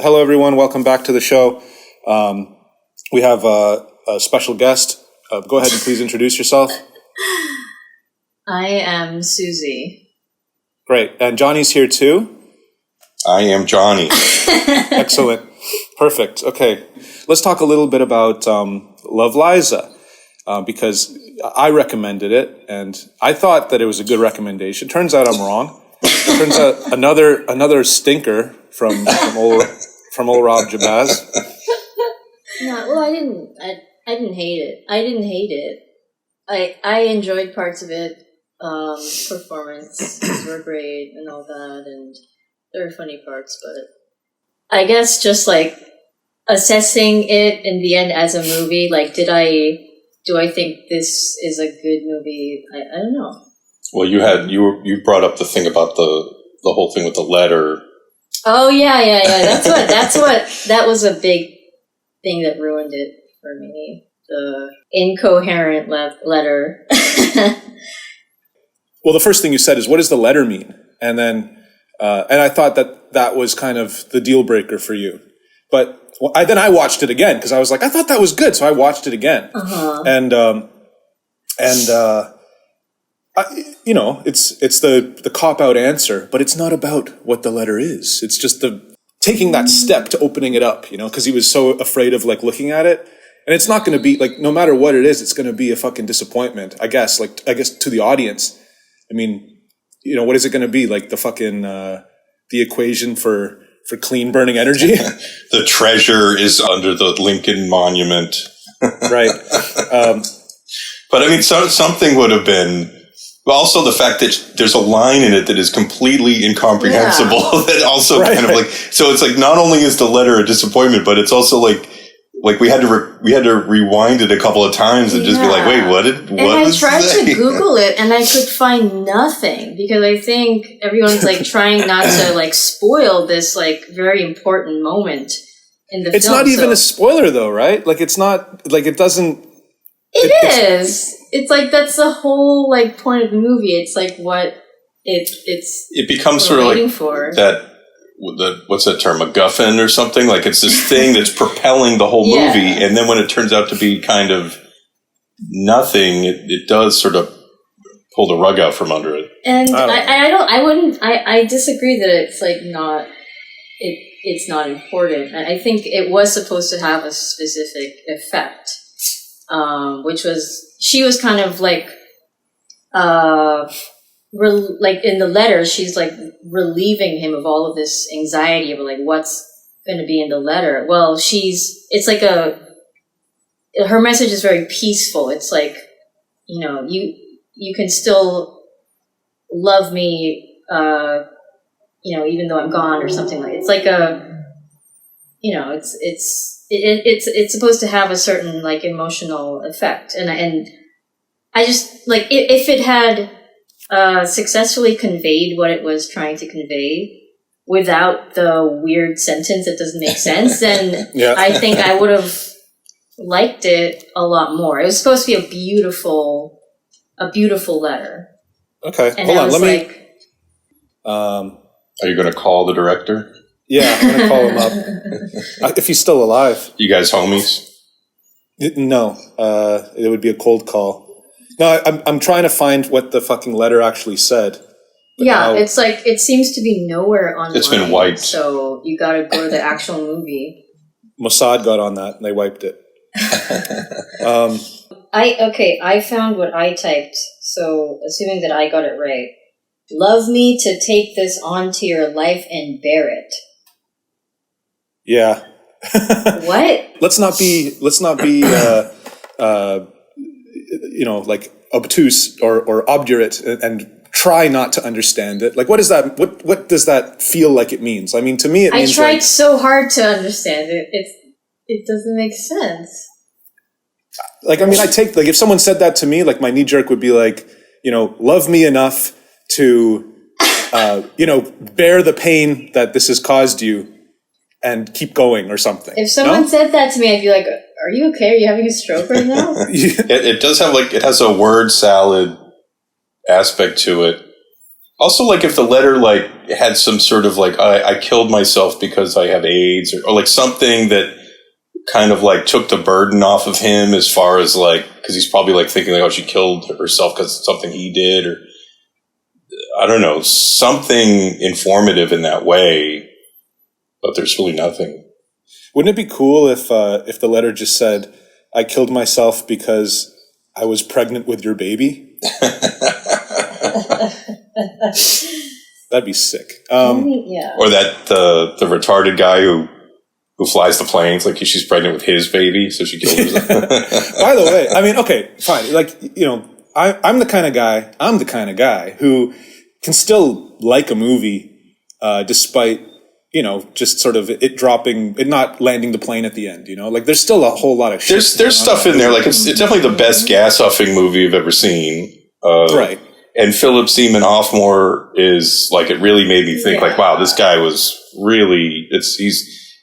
Hello, everyone. Welcome back to the show. We have a special guest. Go ahead and please introduce yourself. I am Seosie. Great. And Johnny's here too. I am Johnny. Excellent. Perfect. Okay. Let's talk a little bit about Love, Liza, because I recommended it, and I thought that it was a good recommendation. Turns out I'm wrong. Turns out another stinker from old Rob Jabaz. No, well, I didn't hate it. I didn't hate it. I enjoyed parts of it. Performances were great and all that, and there were funny parts, but I guess just like assessing it in the end as a movie, like do I think this is a good movie? I don't know. Well, you brought up the thing about the whole thing with the letter. Oh yeah. That was a big thing that ruined it for me. The incoherent letter. Well, the first thing you said is, what does the letter mean? And then, and I thought that was kind of the deal breaker for you. But then I watched it again because I was like, I thought that was good. So I watched it again. Uh-huh. It's the cop-out answer, but it's not about what the letter is. It's just taking that step to opening it up, because he was so afraid of like looking at it. And it's not going to be like, no matter what it is, it's going to be a fucking disappointment, I guess to the audience. I mean, what is it going to be? Like the fucking, the equation for clean burning energy? The treasure is under the Lincoln Monument. Right. But I mean, something would have been, also the fact that there's a line in it that is completely incomprehensible. Yeah. That also right. Kind of like, so it's like, not only is the letter a disappointment, but it's also like we had to rewind it a couple of times and just be like, wait, what? And I tried to Google it and I could find nothing because I think everyone's like trying not to like spoil this like very important moment in the film. It's not even a spoiler though, right? Like it's not like it doesn't. It is. It's like that's the whole like point of the movie. It's like what it becomes sort of like for. That. What's that term, MacGuffin or something? Like it's this thing that's propelling the whole movie, and then when it turns out to be kind of nothing, it does sort of pull the rug out from under it. And I disagree that it's like not it's not important. I think it was supposed to have a specific effect, which was she was kind of like like in the letter, she's like relieving him of all of this anxiety of like what's going to be in the letter. Well, it's like her message is very peaceful. It's like, you can still love me, even though I'm gone or something like. It's like it's supposed to have a certain like emotional effect, and I just like if it had. Successfully conveyed what it was trying to convey without the weird sentence that doesn't make sense, then yeah. I think I would have liked it a lot more. It was supposed to be a beautiful letter. Okay, and hold on. Are you going to call the director? Yeah, I'm going to call him up. If he's still alive. You guys homies? No, it would be a cold call. No, I'm trying to find what the fucking letter actually said. Yeah, it's like, it seems to be nowhere online. It's been wiped. So you gotta go to the actual movie. Mossad got on that and they wiped it. I found what I typed, so assuming that I got it right. Love me to take this onto your life and bear it. Yeah. What? Let's not be like obtuse or obdurate and try not to understand it. Like, what is that? What does that feel like it means? I mean, to me, it means. I tried so hard to understand it. It doesn't make sense. Like, I mean, if someone said that to me, like my knee jerk would be like, love me enough to, bear the pain that this has caused you and keep going or something. If someone said that to me, I'd be like, are you okay? Are you having a stroke right now? It does have it has a word salad aspect to it. Also, like, if the letter, like, had some sort of, like, I killed myself because I have AIDS, or like something that kind of, like, took the burden off of him as far as, like, because he's probably, like, thinking, like, oh, she killed herself because of something he did, or, I don't know, something informative in that way, but there's really nothing. Wouldn't it be cool if the letter just said, I killed myself because I was pregnant with your baby? That'd be sick. Yeah. Or that the retarded guy who flies the planes, like she's pregnant with his baby, so she killed herself. By the way, I mean, okay, fine. Like, you know, I'm the kind of guy who can still like a movie despite, you know, just sort of it not landing the plane at the end, you know? Like, there's still a whole lot of shit. There's stuff in there. Like, it's definitely the best gas huffing movie you've ever seen. Right. And Philip Seymour Hoffman is, like, it really made me think, like, wow, this guy was really,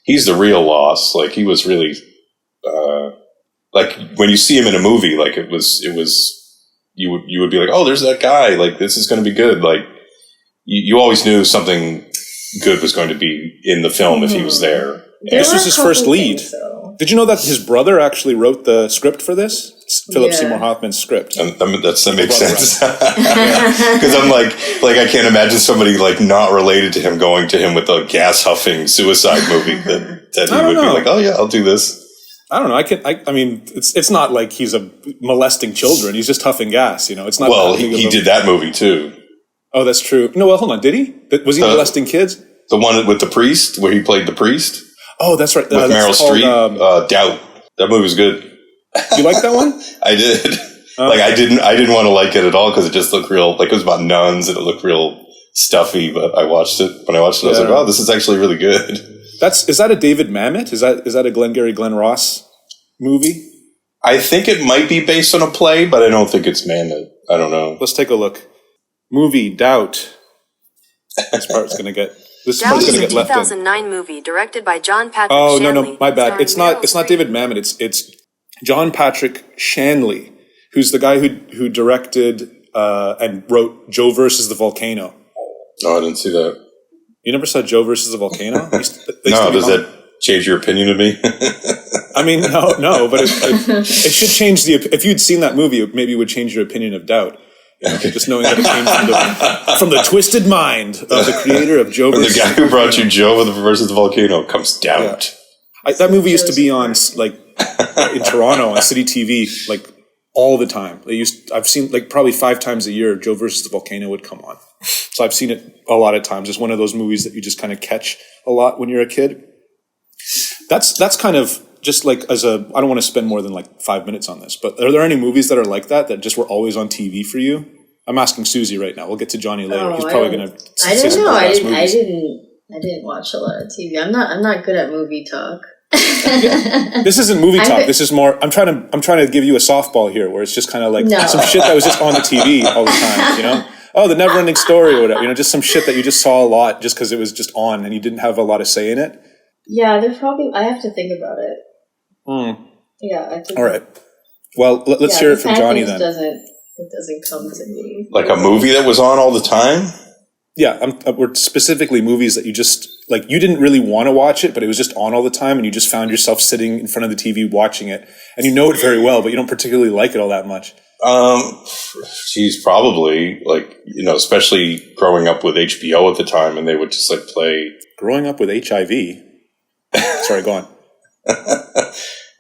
he's the real loss. Like, he was really, like, when you see him in a movie, like, it was, you would be like, oh, there's that guy. Like, this is going to be good. Like, you always knew something good was going to be in the film if he was there. This was his first lead. Did you know that his brother actually wrote the script for this? Philip Seymour Hoffman's script. That makes sense. Because I'm like I can't imagine somebody, like, not related to him going to him with a gas huffing suicide movie that he would be like, oh yeah, I'll do this. I don't know. I mean, it's not like he's molesting children. He's just huffing gas. You know, it's not. Well, he did that movie too. Oh, that's true. No, well, hold on. Did he? Was he molesting kids? The one with the priest, where he played the priest. Oh, that's right. With Meryl Streep. Doubt. That movie was good. You like that one? I did. Like, I didn't want to like it at all because it just looked real. Like, it was about nuns and it looked real stuffy. But I watched it. When I watched it, I was like, "Wow, this is actually really good." Is that a David Mamet? Is that a Glengarry Glen Ross movie? I think it might be based on a play, but I don't think it's Mamet. I don't know. Let's take a look. Movie Doubt. This part's going to get. Doubt is a 2009 movie directed by John Patrick Shanley. Oh, no, my bad. It's not David Mamet. It's John Patrick Shanley, who's the guy who directed and wrote Joe versus the Volcano. Oh, I didn't see that. You never saw Joe versus the Volcano? No, does that change your opinion of me? I mean, no, but it should change if you'd seen that movie, maybe it would change your opinion of Doubt. You know, just knowing that it came from the twisted mind of the creator of Joe versus the guy who brought you Joe versus the Volcano comes Doubt. Yeah. That movie used to be on, like, in Toronto on City TV, like, all the time. I've seen, like, probably 5 times a year, Joe versus the Volcano would come on. So I've seen it a lot of times. It's one of those movies that you just kind of catch a lot when you're a kid. That's kind of just like I don't want to spend more than like 5 minutes on this, but are there any movies that are like that just were always on TV for you? I'm asking Susie right now. We'll get to Johnny later. He's probably going to. I don't know. I didn't watch a lot of TV. I'm not good at movie talk. This isn't movie talk. This is more. I'm trying to give you a softball here, where it's just kind of like some shit that was just on the TV all the time. You know, the Neverending Story or whatever. You know, just some shit that you just saw a lot just because it was just on and you didn't have a lot of say in it. Yeah, there's probably. I have to think about it. Yeah. All right. Well, let's hear it from Johnny then. It doesn't come to me. Like a movie that was on all the time? Yeah, we're specifically movies that you just, like, you didn't really want to watch it, but it was just on all the time, and you just found yourself sitting in front of the TV watching it, and you know it very well, but you don't particularly like it all that much. She's probably, like, you know, especially growing up with HBO at the time, and they would just, like, play... Growing up with HIV? Sorry, go on.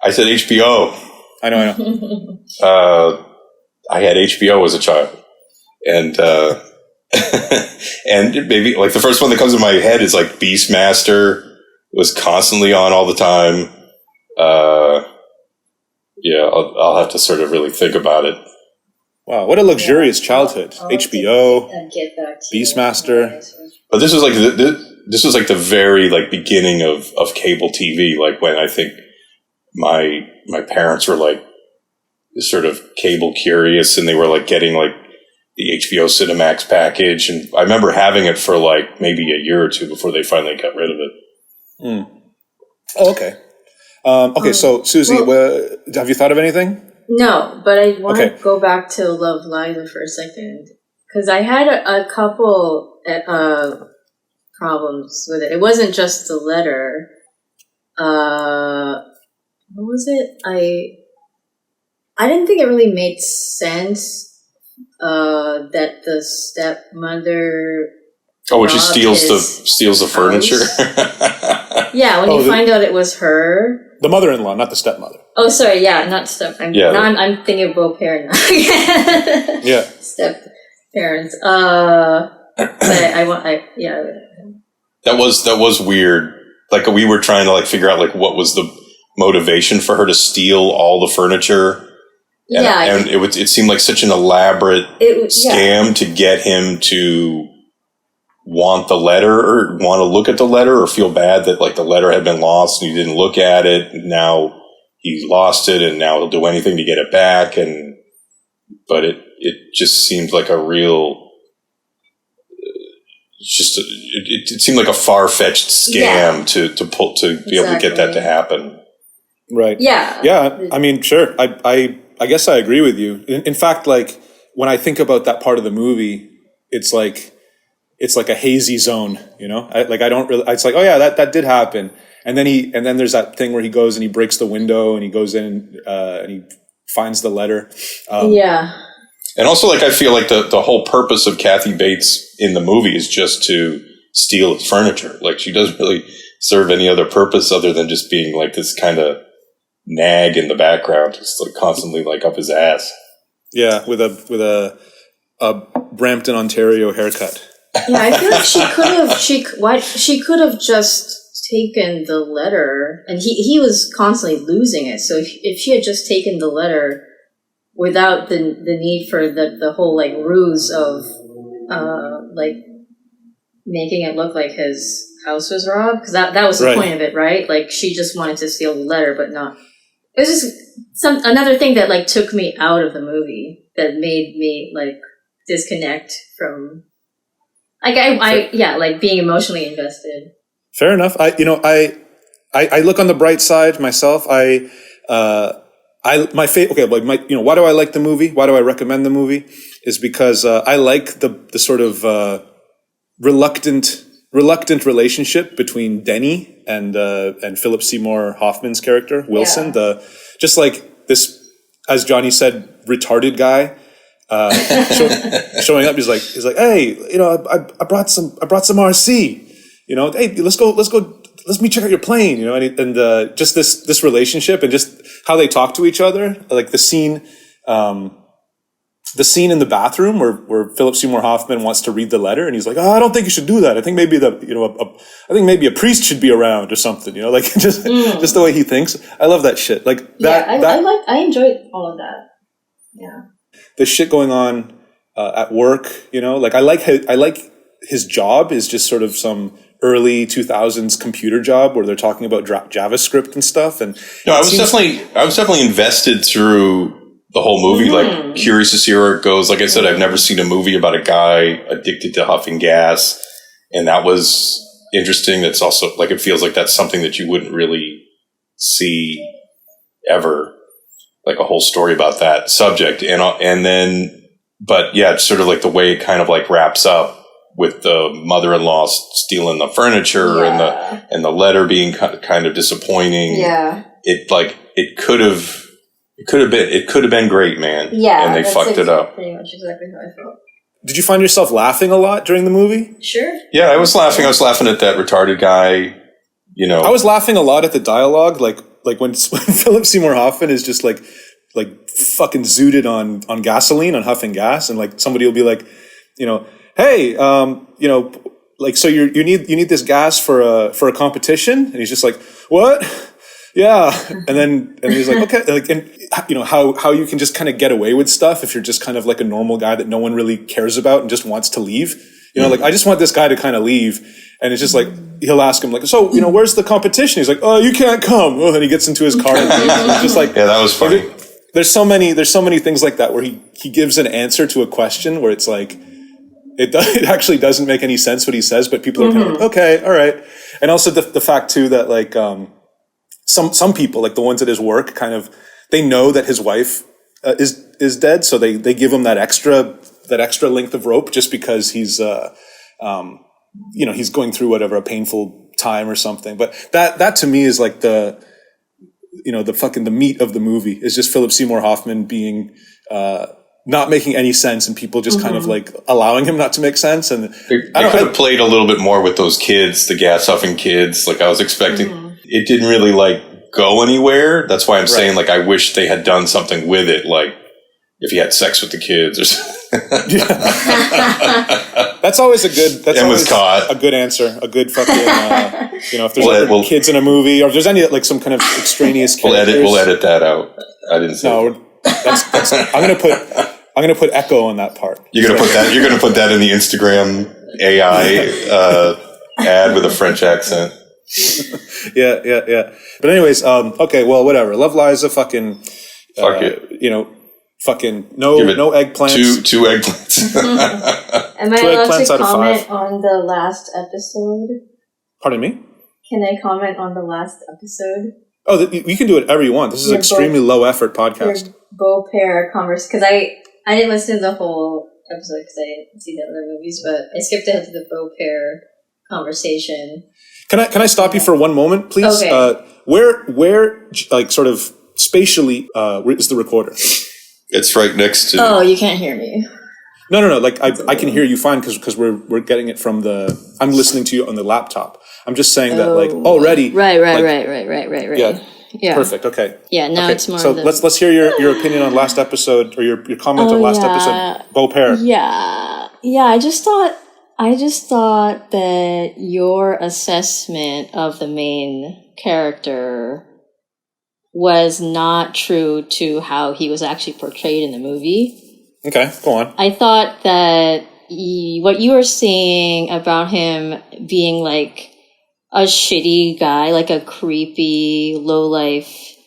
I said HBO. I know. I had HBO as a child, and and maybe like the first one that comes to my head is like Beastmaster was constantly on all the time. Yeah, I'll have to sort of really think about it. Wow, what a luxurious childhood! HBO, Beastmaster. But this was like the very like beginning of cable TV. Like when I think my parents were like sort of cable curious, and they were like getting like the HBO Cinemax package, and I remember having it for like maybe a year or two before they finally got rid of it. Oh, okay. Okay, so Susie, have you thought of anything? No, but I want to go back to Love Liza for a second, because I had a couple problems with it. It wasn't just the letter. What was it? I didn't think it really made sense that the stepmother. Oh, when she steals the furniture. Yeah, when you find out it was her. The mother-in-law, not the stepmother. Oh, sorry, yeah, not step. I'm thinking of Beau Père now. Yeah, step parents. That was weird. Like we were trying to like figure out like what was the motivation for her to steal all the furniture. And it seemed like such an elaborate scam to get him to want the letter or want to look at the letter or feel bad that like the letter had been lost and he didn't look at it. And now he lost it and now he'll do anything to get it back. But it just seemed like a real, it seemed like a far-fetched scam to be able to get that to happen. Right. Yeah. Yeah. I mean, sure. I guess I agree with you. In fact, like when I think about that part of the movie, it's like a hazy zone, you know. I don't really. It's like, oh yeah, that did happen. And then there's that thing where he goes and he breaks the window and he goes in and he finds the letter. And also, like, I feel like the whole purpose of Kathy Bates in the movie is just to steal his furniture. Like, she doesn't really serve any other purpose other than just being like this kind of nag in the background, just like constantly like up his ass. Yeah, with a Brampton, Ontario haircut. Yeah, I feel like she could have just taken the letter, and he was constantly losing it. So if she had just taken the letter without the need for the whole like ruse of like making it look like his house was robbed, because that was the point of it, right? Like she just wanted to steal the letter, but not. It was just another thing that like took me out of the movie, that made me like disconnect from. Like like being emotionally invested. Fair enough. I look on the bright side myself. Why do I like the movie? Why do I recommend the movie? Is because I like the sort of reluctant relationship between Denny and Philip Seymour Hoffman's character Wilson. Just like this, as Johnny said, retarded guy. Showing up, he's like, hey, I brought some RC, hey, let's go, let me check out your plane, and just this relationship and just how they talk to each other, like the scene in the bathroom where Philip Seymour Hoffman wants to read the letter, and he's like, I don't think you should do that. I think maybe I think maybe a priest should be around or something, like just the way he thinks. I love that shit. Like that. I enjoyed all of that. Yeah. The shit going on at work, like I like his job is just sort of some early 2000s computer job where they're talking about JavaScript and stuff. And no, I was definitely invested through the whole movie. Like curious to see where it goes. Like I said, I've never seen a movie about a guy addicted to huffing gas, and that was interesting. That's also like, it feels like that's something that you wouldn't really see ever. Like a whole story about that subject. And then, but yeah, it's sort of like the way it kind of like wraps up with the mother-in-law stealing the furniture and the letter being kind of disappointing. Yeah. It could have been great, man. Yeah. And they fucked it up. Pretty much exactly how I felt. Did you find yourself laughing a lot during the movie? Sure. Yeah, I was laughing. I was laughing at that retarded guy, I was laughing a lot at the dialogue, like when Philip Seymour Hoffman is just like fucking zooted on gasoline, on huffing gas, and like somebody will be like, hey, like, so you need this gas for a competition, and he's just like, what? Yeah, and he's like, okay, like, and how you can just kind of get away with stuff if you're just kind of like a normal guy that no one really cares about and just wants to leave. Like, I just want this guy to kind of leave. And it's just like, he'll ask him like, so, where's the competition? He's like, oh, you can't come. Oh, and he gets into his car and leaves. And it's just like, yeah, that was funny. There's so many things like that where he gives an answer to a question where it's like, it actually doesn't make any sense what he says, but people are kind of like, okay, all right. And also the fact too that like, some people, like the ones at his work, kind of, they know that his wife is dead. So they give him that extra extra length of rope just because he's he's going through whatever, a painful time or something. But that to me is like the meat of the movie is just Philip Seymour Hoffman being not making any sense and people just kind of like allowing him not to make sense. And I could have played a little bit more with those kids, the gas huffing kids. Like I was expecting, it didn't really like go anywhere. That's why I'm saying like I wish they had done something with it, like if he had sex with the kids or something. That's always a good. That's always a good answer. A good fucking. If there's kids in a movie, or if there's any like some kind of extraneous characters, we'll edit that out. I didn't say. No, that's. I'm gonna put echo on that part. You're gonna put that. You're gonna put that in the Instagram AI ad with a French accent. Yeah. But anyways, okay. Well, whatever. Love Liza. Fucking. Fuck it. Fucking no eggplants. Two eggplants. Am I allowed to comment on the last episode? Pardon me? Can I comment on the last episode? Oh, you can do whatever you want. This is an extremely low effort podcast. Your Beau Père because I didn't listen to the whole episode because I didn't see the other movies, but I skipped ahead to the Beau Père conversation. Can I stop you for one moment, please? Okay. Where like sort of spatially is the recorder? It's right next to. Oh, you can't hear me. No. Like I can hear you fine because we're getting it from the. I'm listening to you on the laptop. I'm just saying that like already. Right. Yeah. Perfect. Okay. Yeah. Now it's more. So let's hear your opinion on last episode or your comment on last episode. Beau Père. Yeah. I just thought that your assessment of the main character was not true to how he was actually portrayed in the movie. Okay, go on. I thought that what you were saying about him being like a shitty guy, like a creepy, low-life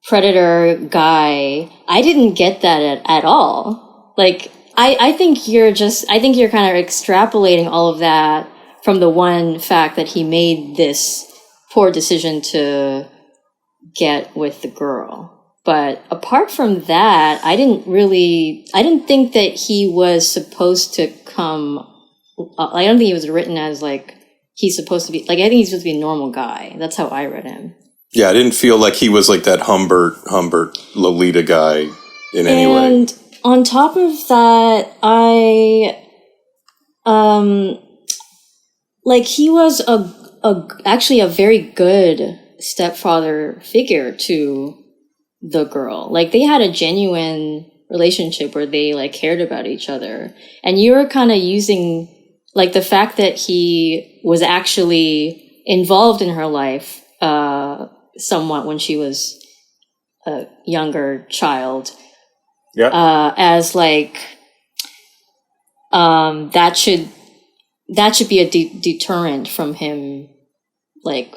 predator guy, I didn't get that at all. Like, I think you're kind of extrapolating all of that from the one fact that he made this poor decision to get with the girl. But apart from that, I didn't think that he was supposed to come, I don't think he was written as like, he's supposed to be, like I think he's supposed to be a normal guy. That's how I read him. Yeah, I didn't feel like he was like that Humbert Lolita guy in any way. And on top of that, like he was actually a very good stepfather figure to the girl. Like they had a genuine relationship where they like cared about each other. And you were kind of using like the fact that he was actually involved in her life somewhat when she was a younger child. Yeah. As like that should be a deterrent from him like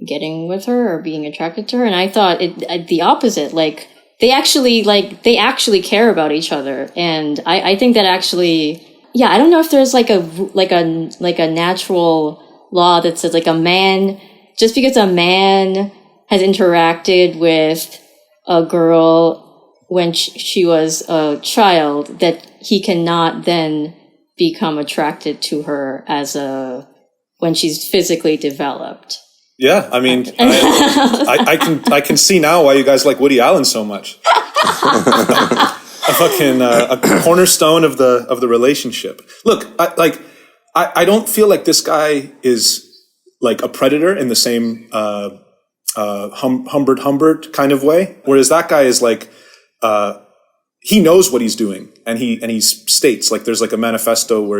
getting with her or being attracted to her. And I thought the opposite. Like they actually care about each other. And I think that actually, yeah, I don't know if there's like a natural law that says like a man, just because a man has interacted with a girl when she was a child, that he cannot then become attracted to her when she's physically developed. Yeah, I mean, I can see now why you guys like Woody Allen so much. a cornerstone of the relationship. Look, I don't feel like this guy is like a predator in the same Humbert kind of way, whereas that guy is like he knows what he's doing, and he states like there's like a manifesto where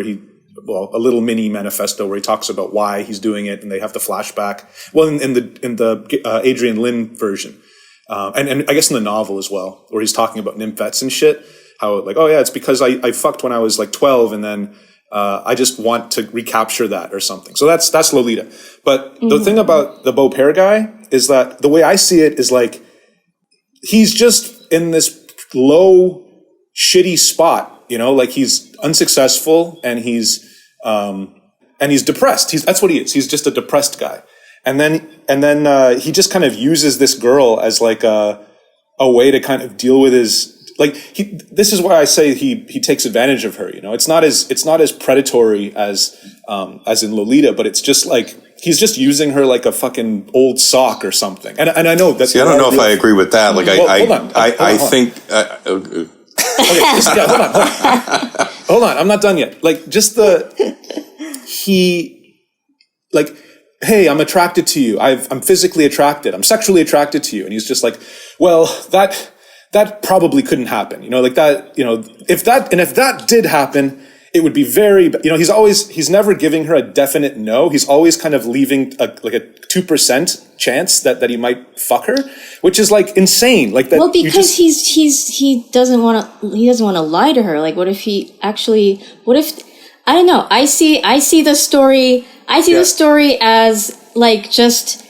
a little mini manifesto where he talks about why he's doing it, and they have the flashback. Well, in the Adrian Lyne version, and I guess in the novel as well, where he's talking about nymphets and shit. How like, oh yeah, it's because I fucked when I was like 12, and then I just want to recapture that or something. So that's Lolita. But the thing about the Beau Père guy is that the way I see it is like he's just in this low, shitty spot, like he's unsuccessful and he's depressed. That's what he is. He's just a depressed guy. And then he just kind of uses this girl as like a way to kind of deal with his this is why I say he takes advantage of her. You know, it's not as predatory as in Lolita, but it's just like he's just using her like a fucking old sock or something. And I know that. See, I don't know if I agree with that. Like I think. Okay, hold on. I'm not done yet. Like just hey, I'm attracted to you. I'm physically attracted. I'm sexually attracted to you. And he's just like, well, that probably couldn't happen. You know, like that, you know, if that did happen, it would be very, you know, he's never giving her a definite no. He's always kind of leaving a 2% chance that he might fuck her, which is like insane. Like that. Well, because he doesn't want to lie to her. Like, what if I don't know. I see the story. The story as like just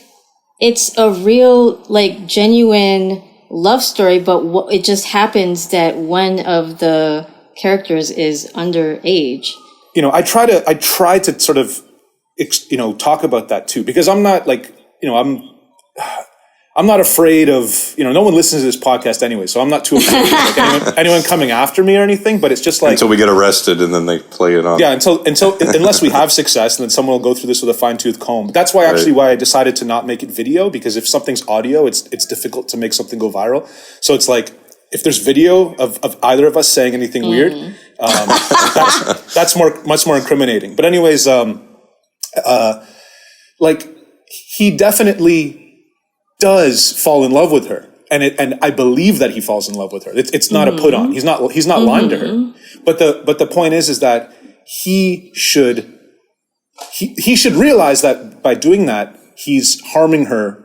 it's a real like genuine love story, but it just happens that one of the characters is underage. You know, I try to sort of talk about that too, because I'm not like, you know, I'm not afraid of, you know, no one listens to this podcast anyway, so I'm not too afraid of like anyone coming after me or anything, but it's just like... Until we get arrested and then they play it on. Yeah, unless we have success, and then someone will go through this with a fine-tooth comb. That's why I decided to not make it video, because if something's audio, it's difficult to make something go viral. So it's like, if there's video of either of us saying anything weird, that's much more incriminating. But anyways, like, he definitely does fall in love with her, and I believe that he falls in love with her. It's not a put on. He's not lying to her. But the point is that he should realize that by doing that he's harming her.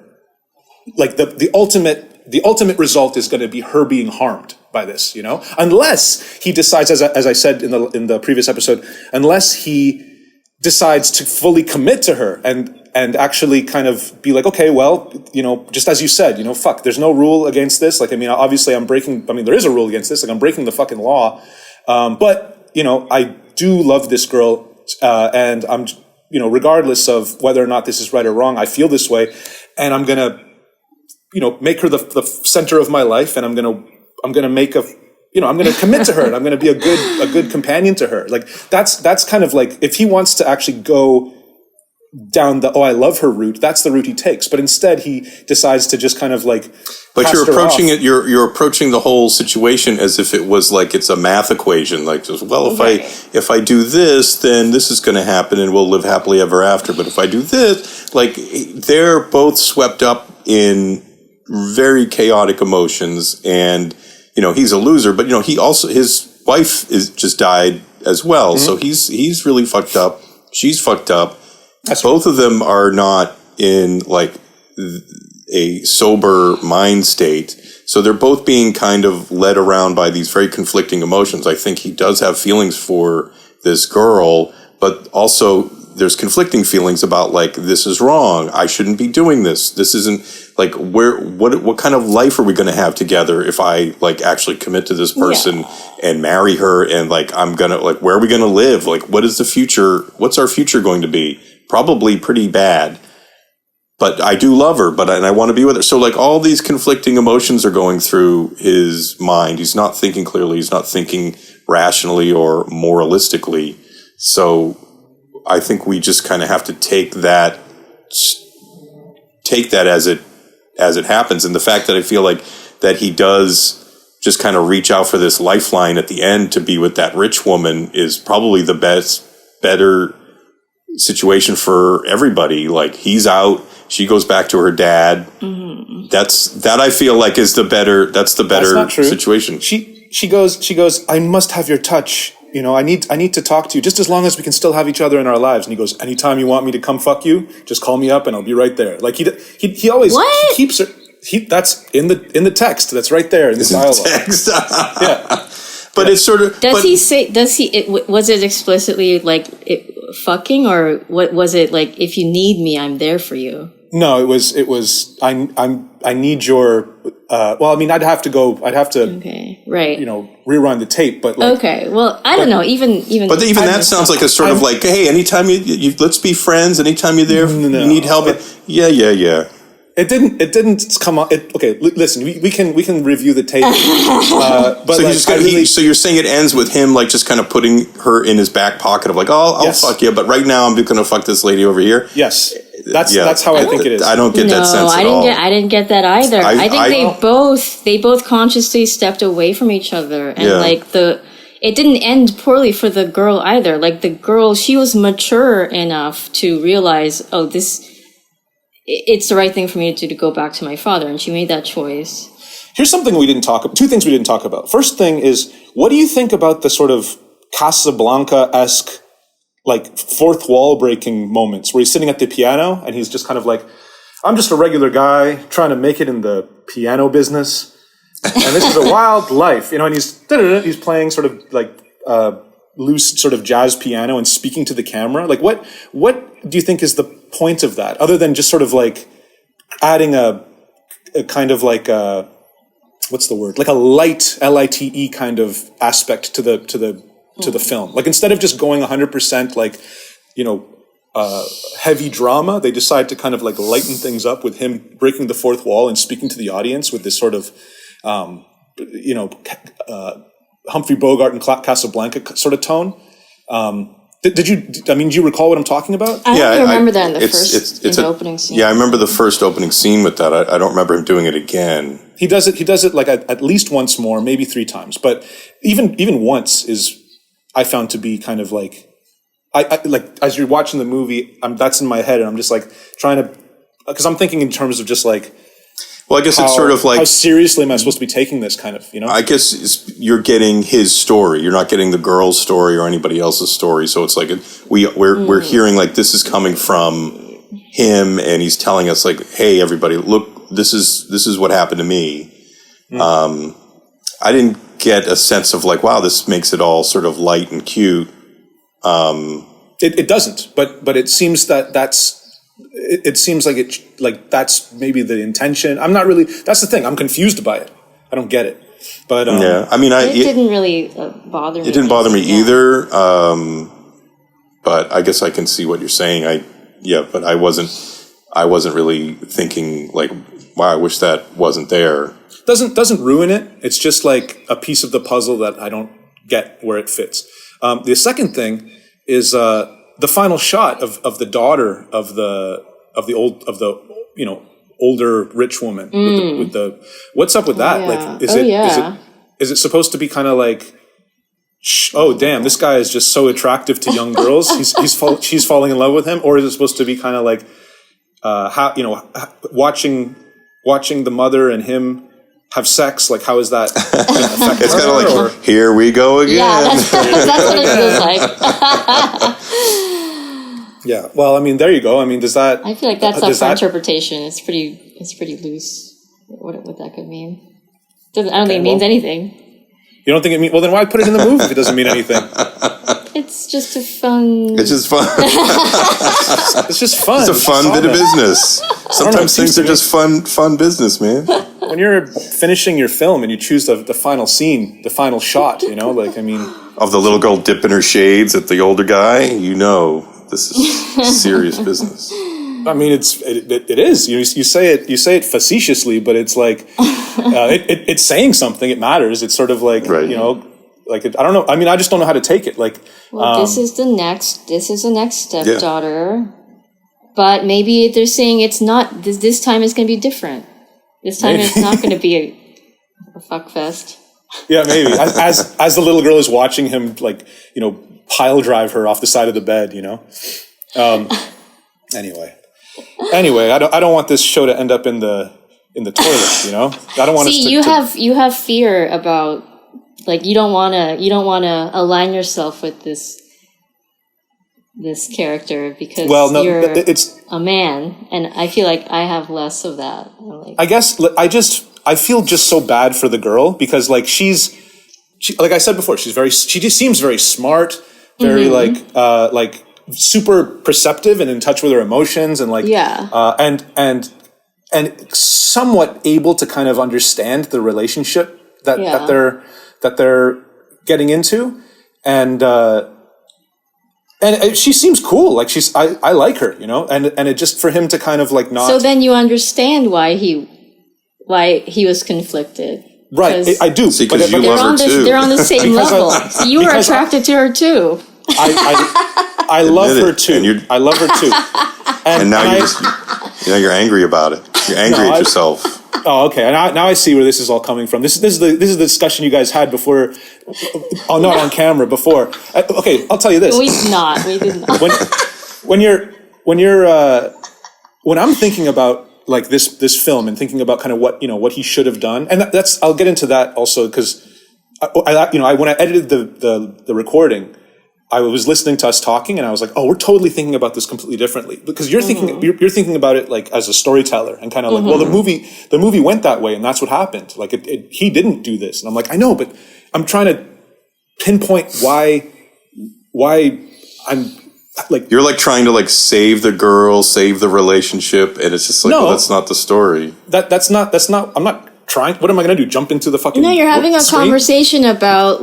Like the ultimate result is going to be her being harmed by this, you know, unless he decides, as I said in the previous episode, unless he decides to fully commit to her and actually kind of be like, okay, well, you know, just as you said, you know, fuck, there's no rule against this. Like, I mean, obviously there is a rule against this. Like, I'm breaking the fucking law. But, you know, I do love this girl. And I'm, you know, regardless of whether or not this is right or wrong, I feel this way. And I'm going to, you know, make her the center of my life. And I'm going to make I'm going to commit to her, and I'm going to be a good companion to her. Like, that's kind of like, if he wants to actually go down the I love her route, that's the route he takes. But instead he decides to just kind of like, but you're approaching it, you're approaching the whole situation as if it was like it's a math equation. Like, well, if I do this, then this is going to happen and we'll live happily ever after. But if I do this, like, they're both swept up in very chaotic emotions, and, you know, he's a loser, but, you know, his wife just died as well. Mm-hmm. So he's really fucked up. She's fucked up. Both of them are not in like a sober mind state. So they're both being kind of led around by these very conflicting emotions. I think he does have feelings for this girl, but also there's conflicting feelings about, like, this is wrong. I shouldn't be doing this. This isn't like, what kind of life are we going to have together if I, like, actually commit to this person and marry her, and, like, I'm going to, like, where are we going to live? Like, what is the future? What's our future going to be? Probably pretty bad. But I do love her, and I want to be with her. So, like, all these conflicting emotions are going through his mind. He's not thinking clearly. He's not thinking rationally or moralistically. So I think we just kind of have to take that as it happens. And the fact that I feel like that he does just kind of reach out for this lifeline at the end to be with that rich woman is probably the better situation for everybody. Like, he's out, she goes back to her dad. Mm-hmm. That I feel like is the better situation. She goes, I must have your touch. You know, I need to talk to you just as long as we can still have each other in our lives. And he goes, anytime you want me to come fuck you, just call me up and I'll be right there. Like, he always he keeps her. That's in the text. That's right there in the dialogue. Text. Yeah. But it's sort of. Was it explicitly like fucking, or what was it like? If you need me, I'm there for you. No, it was. I need your. Well, I mean, I'd have to. Okay, right. You know, rewind the tape, but like, okay. Well, I don't know. Even. But even that sounds like a sort of like, hey, anytime you let's be friends. Anytime you're there, you need help. Yeah. It didn't come on. Okay, listen. We can review the tape. But so you're saying it ends with him like just kind of putting her in his back pocket of like, oh, I'll fuck you, but right now I'm going to fuck this lady over here. Yes, that's how I think it is. I don't get that sense at all. I didn't get that either. I think they both consciously stepped away from each other, and it didn't end poorly for the girl either. Like the girl, she was mature enough to realize, it's the right thing for me to do to go back to my father, and she made that choice. Here's something we didn't talk about. Two things we didn't talk about. First thing is, what do you think about the sort of Casablanca-esque, like fourth wall breaking moments where he's sitting at the piano and he's just kind of like, I'm just a regular guy trying to make it in the piano business, and this is a wild life, and he's playing sort of like loose sort of jazz piano and speaking to the camera. Like what do you think is the point of that, other than just sort of like adding a kind of like what's the word, like a light LITE kind of aspect to the film? Like instead of just going 100% like heavy drama, they decide to kind of like lighten things up with him breaking the fourth wall and speaking to the audience with this sort of Humphrey Bogart and Casablanca sort of tone. Do you recall what I'm talking about? I remember that in the opening scene. Yeah, I remember the first opening scene with that. I don't remember him doing it again. He does it like at least once more, maybe 3 times. But even once is, I found to be kind of like, I like, as you're watching the movie, that's in my head, and I'm just like trying to, because I'm thinking in terms of just like, well, I guess it's sort of like, how seriously am I supposed to be taking this kind of, I guess you're getting his story. You're not getting the girl's story or anybody else's story. So it's like we're hearing like this is coming from him, and he's telling us like, hey, everybody, look, this is what happened to me. I didn't get a sense of like, wow, this makes it all sort of light and cute. It doesn't, but it seems that's. It seems like that's maybe the intention. I'm not really. That's the thing. I'm confused by it. I don't get it. But it didn't really bother me. It didn't bother me either. But I guess I can see what you're saying. But I wasn't really thinking like, wow, I wish that wasn't there. Doesn't ruin it. It's just like a piece of the puzzle that I don't get where it fits. The second thing is the final shot of the daughter of the older rich woman with the what's up with that? Like is it supposed to be kind of like, oh damn, this guy is just so attractive to young girls, she's falling in love with him, or is it supposed to be kind of like watching the mother and him have sex, like how is that gonna affect it's kind of like, here we go again. Yeah, that's what it feels like. Yeah, well, I mean, there you go. I mean, does that? I feel like that's up for interpretation. It's pretty loose. What that could mean? I don't think it means anything. You don't think it means? Well, then why put it in the movie if it doesn't mean anything? It's just a fun. It's just fun. It's just fun. It's a fun bit of business. Sometimes things are just fun business, man. When you're finishing your film and you choose the final scene, the final shot, like, I mean, of the little girl dipping her shades at the older guy, this is serious business. I mean, it is. You say it facetiously, but it's like it's saying something. It matters. It's sort of like like I don't know. I mean, I just don't know how to take it. Like, this is the next stepdaughter, but maybe they're saying it's not. This time it's going to be different. This time it's not going to be a fuck fest. Yeah, maybe. As the little girl is watching him, like, pile drive her off the side of the bed, Anyway, I don't want this show to end up in the toilet, I don't want to. See, you have fear about, like, you don't want to align yourself with this character because you're a man, and I feel like I have less of that. I guess I feel just so bad for the girl because, like, she like I said before, she just seems very smart, very like super perceptive and in touch with her emotions, and like and somewhat able to kind of understand the relationship that they're getting into, and And she seems cool. Like I like her, you know, and it just for him to kind of like not. So then you understand why he was conflicted. Right, I do. Because you love her too. They're on the same level. So you were attracted to her too. I love her too. I love her too. And now you're angry about it. You're angry at yourself. Oh, okay. And now I see where this is all coming from. This is the discussion you guys had before, not on camera before. Okay, I'll tell you this. We did not. When I'm thinking about like this film and thinking about kind of what he should have done, and I'll get into that also because I when I edited the recording, I was listening to us talking, and I was like, "Oh, we're totally thinking about this completely differently." Because you're thinking you're thinking about it like as a storyteller, and kind of like, well, the movie went that way, and that's what happened. Like, he didn't do this, and I'm like, I know, but I'm trying to pinpoint why I'm like. You're like trying to like save the girl, save the relationship, and it's just like, well, that's not the story. That's not. I'm not trying. What am I going to do? Jump into the fucking? No, you're having a screen? Conversation about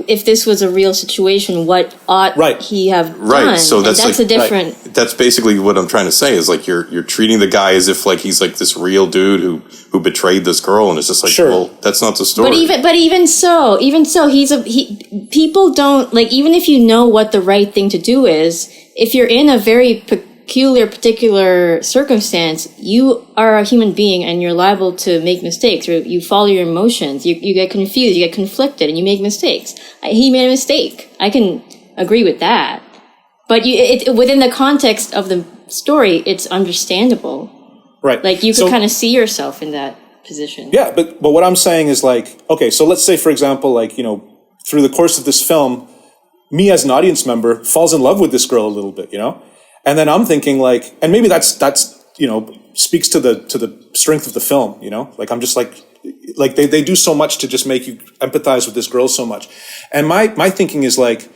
if this was a real situation, what ought he have done? Right. So that's a different. Right. That's basically what I'm trying to say. Is like you're treating the guy as if like he's like this real dude who betrayed this girl, and it's just like, well, that's not the story. But even so, people don't like. Even if you know what the right thing to do is, if you're in a very particular circumstance, you are a human being and you're liable to make mistakes, or you follow your emotions, you get confused, you get conflicted, and you make mistakes. He made a mistake. I can agree with that. But within the context of the story, it's understandable. Right. Like, you could kind of see yourself in that position. Yeah, but what I'm saying is like, okay, so let's say, for example, like, you know, through the course of this film, me as an audience member falls in love with this girl a little bit, you know? And then I'm thinking like, and maybe that's you know, speaks to the strength of the film, you know? Like, I'm just like they do so much to just make you empathize with this girl so much. And my thinking is like,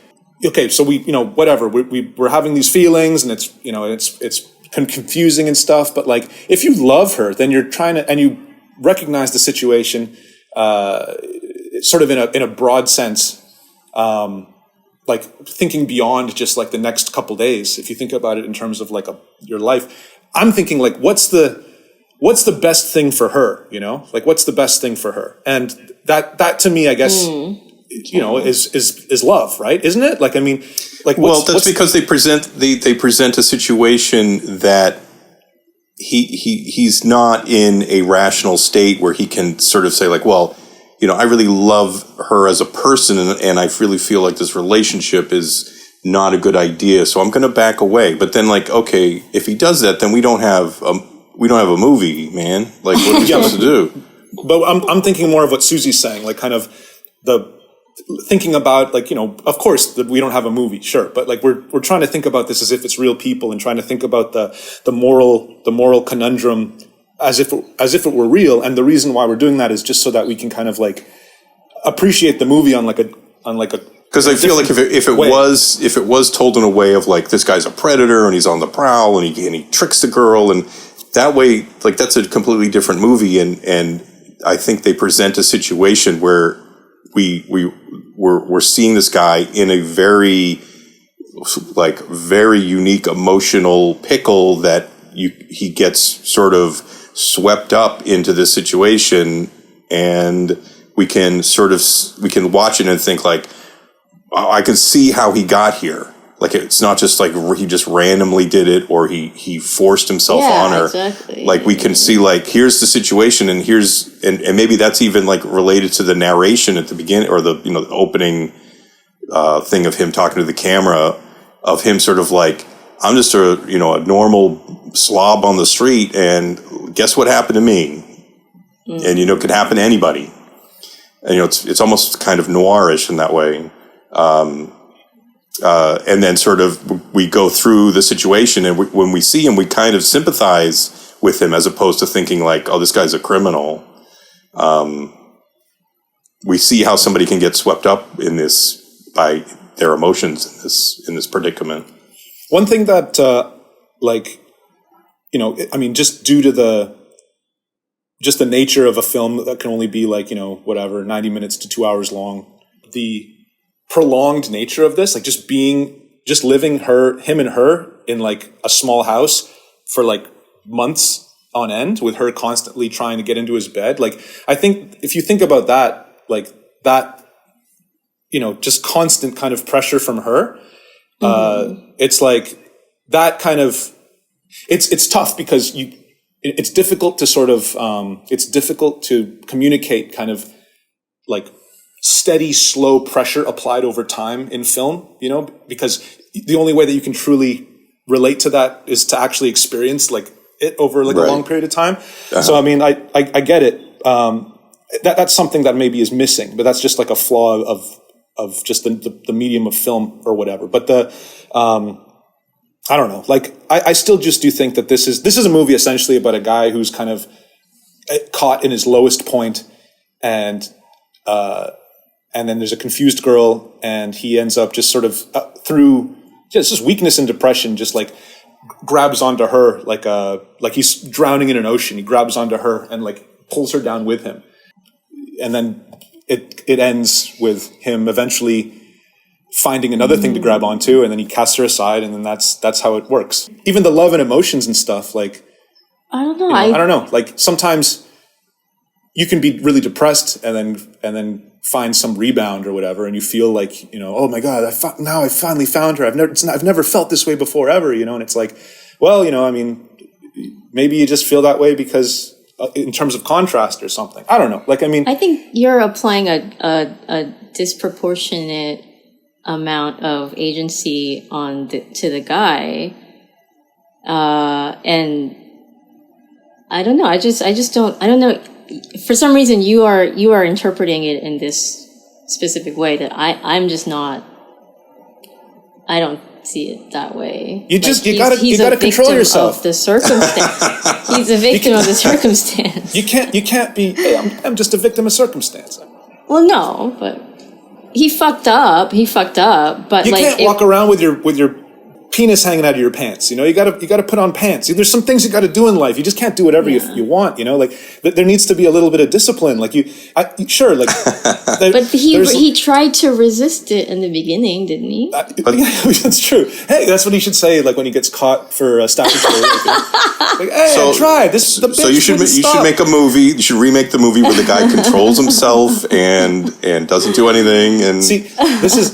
okay, so we, you know, whatever, we're having these feelings, and it's, you know, it's confusing and stuff, but like, if you love her, then you're trying to, and you recognize the situation sort of in a broad sense, like thinking beyond just like the next couple days. If you think about it in terms of like your life, I'm thinking like, what's the best thing for her? You know, like, what's the best thing for her? And that to me, I guess, you know, is love, right? Isn't it? Like, I mean, like, that's because they present a situation that he's not in a rational state where he can sort of say like, well, you know, I really love her as a person, and I really feel like this relationship is not a good idea, so I'm going to back away. But then, like, okay, if he does that, then we don't have a movie, man. Like, what are we supposed to do? But I'm thinking more of what Susie's saying, like, kind of thinking about, like, you know, of course that we don't have a movie, sure, but like we're trying to think about this as if it's real people, and trying to think about the moral conundrum as if it were real. And the reason why we're doing that is just so that we can kind of like appreciate the movie on like a because I feel like if it was told in a way of like, this guy's a predator and he's on the prowl and he tricks the girl, and that way, like, that's a completely different movie. And I think they present a situation where we're seeing this guy in a very unique emotional pickle that he gets sort of swept up into this situation, and we can watch it and think like, oh, I can see how he got here. Like, it's not just like he just randomly did it, or he forced himself on her. Exactly. Like, we can see like, here's the situation, and and maybe that's even like related to the narration at the beginning, or the, you know, the opening thing of him talking to the camera, of him sort of like, I'm just a normal slob on the street, and guess what happened to me? And, you know, it could happen to anybody. And, you know, it's almost kind of noirish in that way. And then sort of we go through the situation, and when we see him, we kind of sympathize with him, as opposed to thinking like, oh, this guy's a criminal. We see how somebody can get swept up in this by their emotions in this predicament. One thing that, like, you know, I mean, just due to the nature of a film that can only be like, you know, whatever, 90 minutes to 2 hours long, the prolonged nature of this, like just being just living him and her in like a small house for like months on end, with her constantly trying to get into his bed. Like, I think if you think about that, like that, just constant kind of pressure from her, it's like that kind of, it's tough because it's difficult to sort of, it's difficult to communicate kind of like steady, slow pressure applied over time in film, because the only way that you can truly relate to that is to actually experience like it over like a long period of time. So, I mean, I get it. That's something that maybe is missing, but that's just like a flaw of just the medium of film or whatever. But I don't know. Like, I still just do think that this is a movie essentially about a guy who's kind of caught in his lowest point, and then there's a confused girl, and he ends up just sort of through just weakness and depression, just like grabs onto her like he's drowning in an ocean. He grabs onto her and like pulls her down with him, and then it ends with him eventually finding another thing to grab onto, and then he casts her aside, and then that's how it works. Even the love and emotions and stuff, like I don't know. I don't know. Like, sometimes you can be really depressed and then find some rebound or whatever, and you feel like, oh my God, now I finally found her. I've never felt this way before ever, and it's like, well, I mean, maybe you just feel that way because in terms of contrast or something. I don't know. Like, I mean, I think you're applying a disproportionate amount of agency to the guy, and I don't know. I just don't. I don't know. For some reason, you are interpreting it in this specific way that I'm just not. I don't see it that way. You gotta control yourself. Of the circumstance. He's a victim of the circumstance. You can't be. Hey, I'm just a victim of circumstance. Well, no, but he fucked up. But you can't walk around with your penis hanging out of your pants. You gotta put on pants. There's some things you gotta do in life. You just can't do whatever you want. Like, there needs to be a little bit of discipline. Like, sure. Like, but he tried to resist it in the beginning, didn't he? That's true. Hey, that's what he should say. Like, when he gets caught for statutory. Like, hey, I tried. This the bitch. So you should make a movie. You should remake the movie where the guy controls himself and doesn't do anything. And see, this is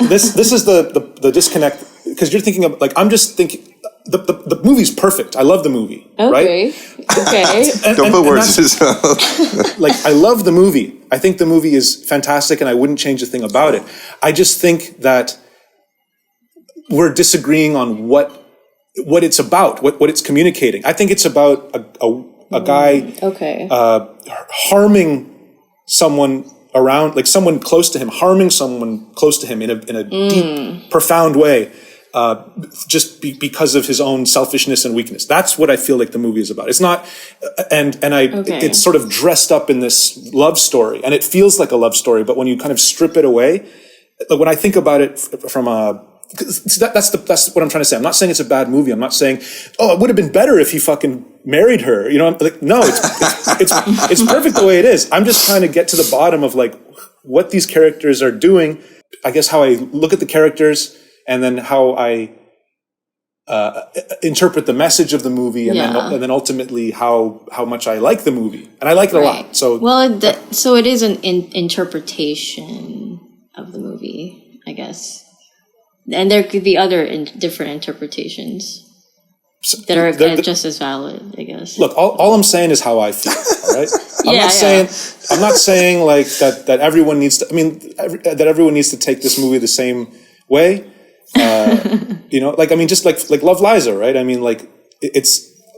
the disconnect. Because you're thinking of, like, I'm just thinking, the movie's perfect. I love the movie, right? Okay. Don't put words in his mouth. Like, I love the movie. I think the movie is fantastic, and I wouldn't change a thing about it. I just think that we're disagreeing on what it's about, what it's communicating. I think it's about a guy harming someone around, like someone close to him, harming someone close to him in a deep, profound way. Just because of his own selfishness and weakness. That's what I feel like the movie is about. It's not, it's sort of dressed up in this love story, and it feels like a love story. But when you kind of strip it away, when I think about it from that's what I'm trying to say. I'm not saying it's a bad movie. I'm not saying, oh, it would have been better if he fucking married her. Like, no, it's perfect the way it is. I'm just trying to get to the bottom of like what these characters are doing. I guess how I look at the characters, and then how I interpret the message of the movie, and then ultimately how much I like the movie, and I like it a lot. So so it is an interpretation of the movie, I guess, and there could be other different interpretations that are just as valid, I guess. Look, all I'm saying is how I feel. All right, I'm not saying like that everyone needs to. I mean, that everyone needs to take this movie the same way. Like, I mean, just like Love Liza, right? I mean, like,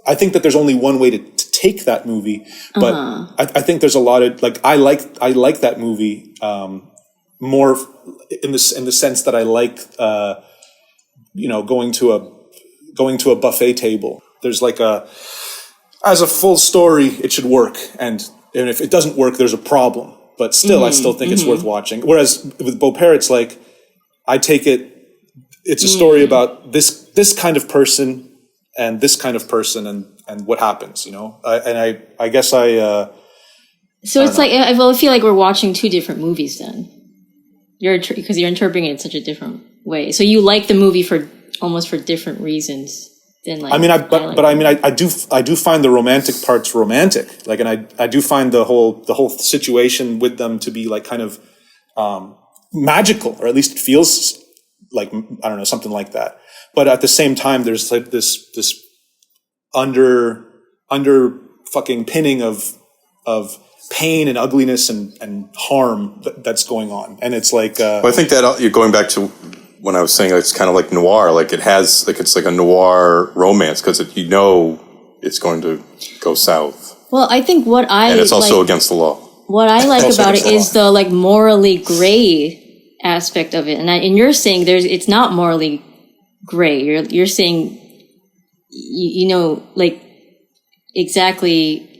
I think that there's only one way to take that movie, but I think there's a lot of, like, I like that movie, more in the sense that I like, going to a buffet table. There's like as a full story, it should work. And if it doesn't work, there's a problem, but still, I still think it's worth watching. Whereas with Beau Père, it's like, I take it, it's a story about this kind of person and this kind of person and what happens, I guess I. So it's like, I feel like we're watching two different movies then. Because you're interpreting it in such a different way. So you like the movie for almost for different reasons than like. I do find the romantic parts romantic. Like, and I do find the whole situation with them to be like kind of magical, or at least it feels like, I don't know, something like that. But at the same time, there's like this under fucking pinning of pain and ugliness and harm that's going on. And it's like, I think that you're going back to when I was saying it's kind of like noir, like it has, like it's like a noir romance, because it's going to go south. Well, I think and it's also against the law. What I like about it is the like morally gray aspect of it, and you're saying it's not morally gray. You're saying you know, like exactly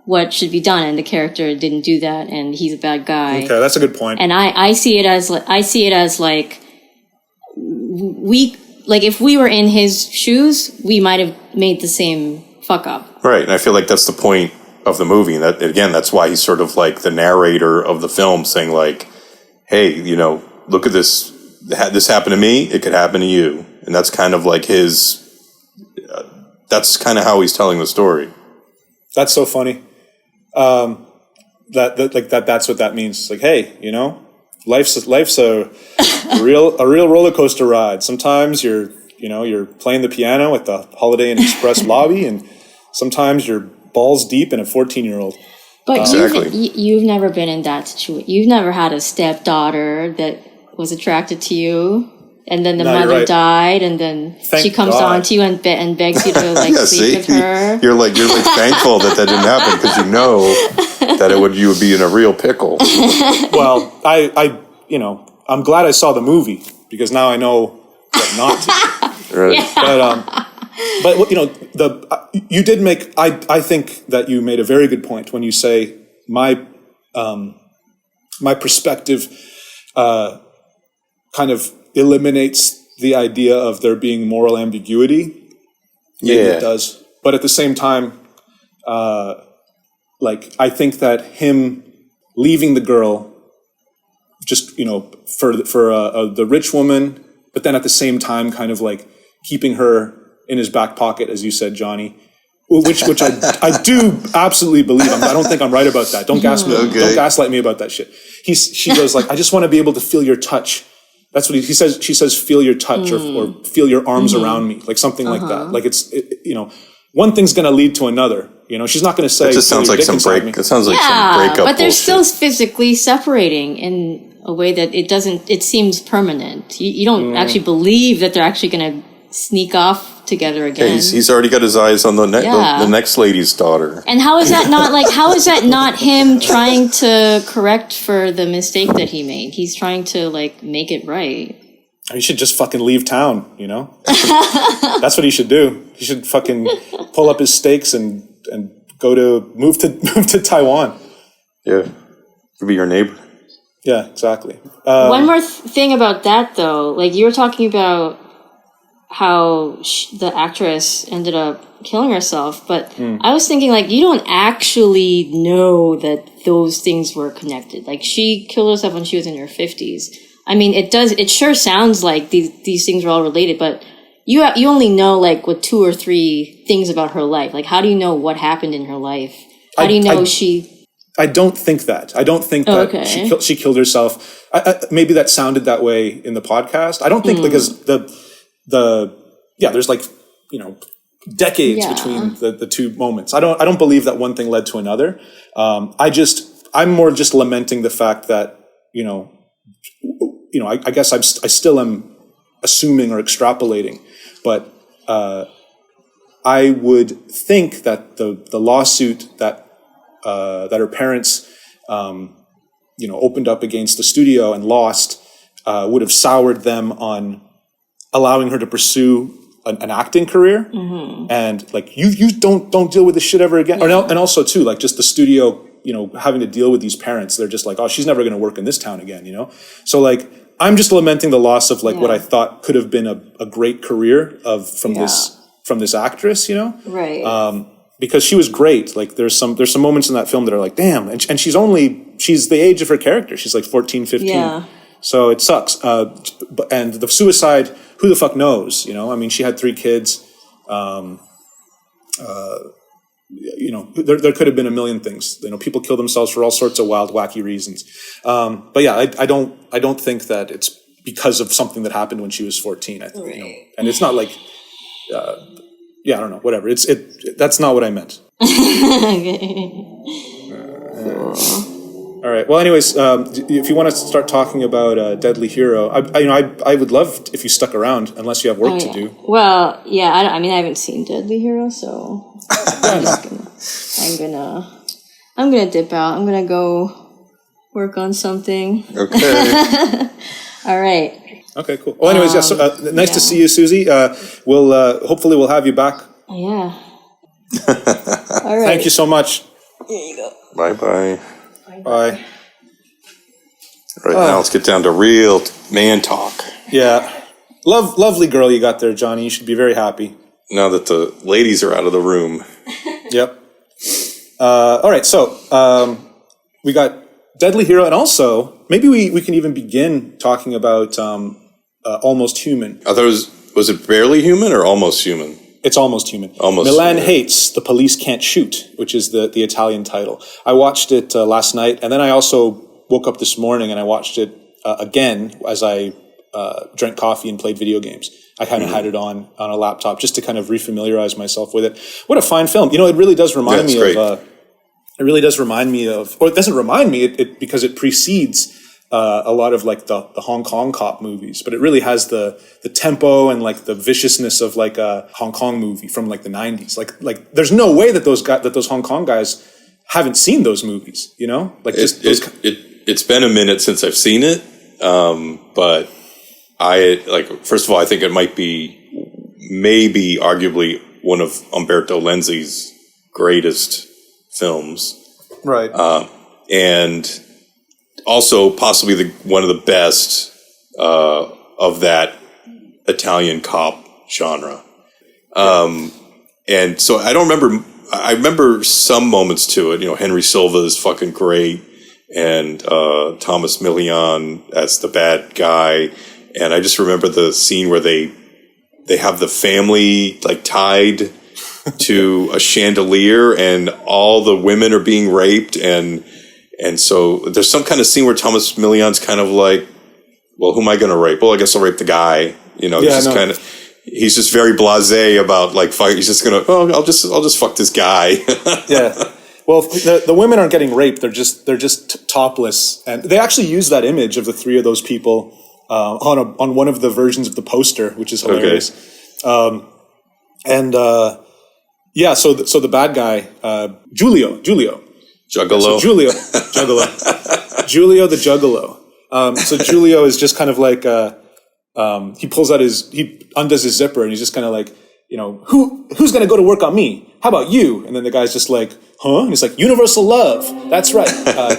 what should be done, and the character didn't do that, and he's a bad guy. Okay, that's a good point. And I see it as like we, like if we were in his shoes, we might have made the same fuck up. Right, and I feel like that's the point of the movie. And that, again, that's why he's sort of like the narrator of the film, saying like, hey, you know, look at this. This happened to me. It could happen to you. And that's kind of like that's kind of how he's telling the story. That's so funny. That's what that means. It's like, hey, you know, life's a real roller coaster ride. Sometimes you're playing the piano at the Holiday Inn Express lobby, and sometimes you're balls deep in a 14-year-old. But Exactly. you've never been in that situation. You've never had a stepdaughter that was attracted to you, and then the mother died, and then she comes on to you and begs you to like sleep with her. You're like thankful that didn't happen, because you know that you would be in a real pickle. Well, I'm glad I saw the movie, because now I know what not to do. Right. Yeah. But you know, you did make. I think that you made a very good point when you say my perspective kind of eliminates the idea of there being moral ambiguity. Yeah, it does. But at the same time, like I think that him leaving the girl, just for the rich woman, but then at the same time, kind of like keeping her in his back pocket, as you said, Johnny, which I do absolutely believe. I don't think I'm right about that. Don't gaslight me about that shit. She goes like, I just want to be able to feel your touch. That's what he says. She says, feel your touch or feel your arms around me, like something like that. Like one thing's going to lead to another. She's not going to say. It just sounds like some break. It sounds like some breakup. But they're still bullshit. Physically separating in a way that it doesn't. It seems permanent. You don't actually believe that they're actually going to sneak off together again. Yeah, he's already got his eyes on the next lady's daughter. And how is that not how is that not him trying to correct for the mistake that he made? He's trying to make it right. He should just fucking leave town, That's what he should do. He should fucking pull up his stakes and move to Taiwan. Yeah. Could be your neighbor. Yeah, exactly. One more thing about that though, you were talking about how the actress ended up killing herself, but I was thinking you don't actually know that those things were connected. She killed herself when she was in her 50s. I mean, it sure sounds like these things are all related, but you only know what 2 or 3 things about her life. How do you know what happened in her life? How do you know I don't think that. I don't think that she killed herself. Maybe that sounded that way in the podcast. I don't think because there's decades between the two moments. I don't believe that one thing led to another. I'm more just lamenting the fact that I guess I still am assuming or extrapolating, but I would think that the lawsuit that her parents opened up against the studio and lost would have soured them on allowing her to pursue an acting career, and you don't deal with this shit ever again. Yeah. And also too, just the studio, having to deal with these parents, they're just oh, she's never going to work in this town again, So I'm just lamenting the loss of what I thought could have been a great career from this actress, right? Because she was great. There's some moments in that film that are damn, and she's the age of her character. She's 14, 15. Yeah. So it sucks. And the suicide, who the fuck knows? You know, I mean, she had 3 kids. You know, there could have been a million things. You know, people kill themselves for all sorts of wild, wacky reasons. But yeah, I don't think that it's because of something that happened when she was 14. I think, you know, and it's not like, yeah, I don't know, whatever. That's not what I meant. All right. Well, anyways, if you want to start talking about Deadly Hero, I would love if you stuck around, unless you have work to do. Well, yeah. I mean, I haven't seen Deadly Hero, so I'm gonna dip out. I'm gonna go work on something. Okay. All right. Okay. Cool. Well, anyways, nice to see you, Seosie. Hopefully we'll have you back. Yeah. All right. Thank you so much. Here you go. Bye-bye. Bye. All right, now let's get down to real man talk. Yeah. Lovely girl you got there, Johnny. You should be very happy. Now that the ladies are out of the room. Yep. All right, so we got Deadly Hero, and also maybe we can even begin talking about Almost Human. I thought was it Barely Human or Almost Human? It's Almost Human. Almost Milan Human. Hates, The Police Can't Shoot, which is the Italian title. I watched it last night, and then I also woke up this morning and I watched it again as I drank coffee and played video games. I kind of had it on a laptop just to kind of refamiliarize myself with it. What a fine film. You know, it really does remind me of... it really does remind me of... Or it doesn't remind me, because it precedes... a lot of like the Hong Kong cop movies, but it really has the tempo and like the viciousness of like a Hong Kong movie from like the 90s. Like there's no way that those Hong Kong guys haven't seen those movies, you know? Like it's been a minute since I've seen it, but first of all, I think it might be maybe arguably one of Umberto Lenzi's greatest films. Right. And also possibly one of the best of that Italian cop genre. And so I remember some moments to it. You know, Henry Silva is fucking great, and Thomas Millian as the bad guy. And I just remember the scene where they have the family like tied to a chandelier, and all the women are being raped, and so there's some kind of scene where Thomas Millian's kind of like, well, who am I going to rape? Well, I guess I'll rape the guy. You know, he's just very blasé about like fight. He's just going to, I'll just fuck this guy. Yeah. Well, the women aren't getting raped. They're just topless. And they actually use that image of the 3 of those people on one of the versions of the poster, which is hilarious. Okay. So the bad guy, Giulio. Juggalo. So Giulio the Juggalo. So Giulio is just kind of like, he undoes his zipper and he's just kind of like, you know, who's going to go to work on me? How about you? And then the guy's just like, huh? And he's like, universal love. That's right.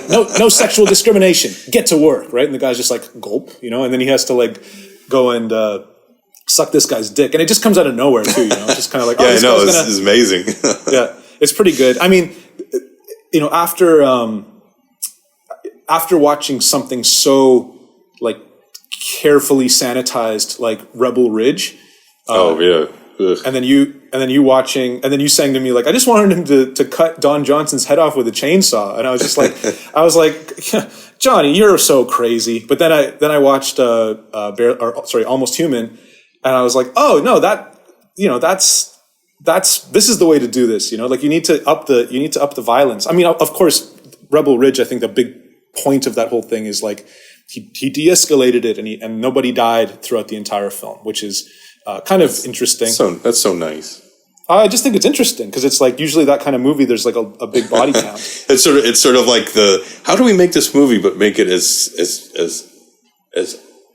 No sexual discrimination. Get to work, right? And the guy's just like, gulp, you know, and then he has to like go and suck this guy's dick. And it just comes out of nowhere too, you know, it's just kind of like, this is amazing. Yeah, it's pretty good. I mean, you know, after watching something so like carefully sanitized like Rebel Ridge, and then you watching, and then you saying to me like, I just wanted him to cut Don Johnson's head off with a chainsaw, and I was just like, Johnny, you're so crazy. But then I watched Almost Human, and I was like, oh no, this is the way to do this, you know, like you need to up the violence. I mean, of course, Rebel Ridge, I think the big point of that whole thing is like he de-escalated it and nobody died throughout the entire film, which is kind of interesting. That's so nice. I just think it's interesting because it's like usually that kind of movie, there's like a big body count. It's sort of like how do we make this movie but make it as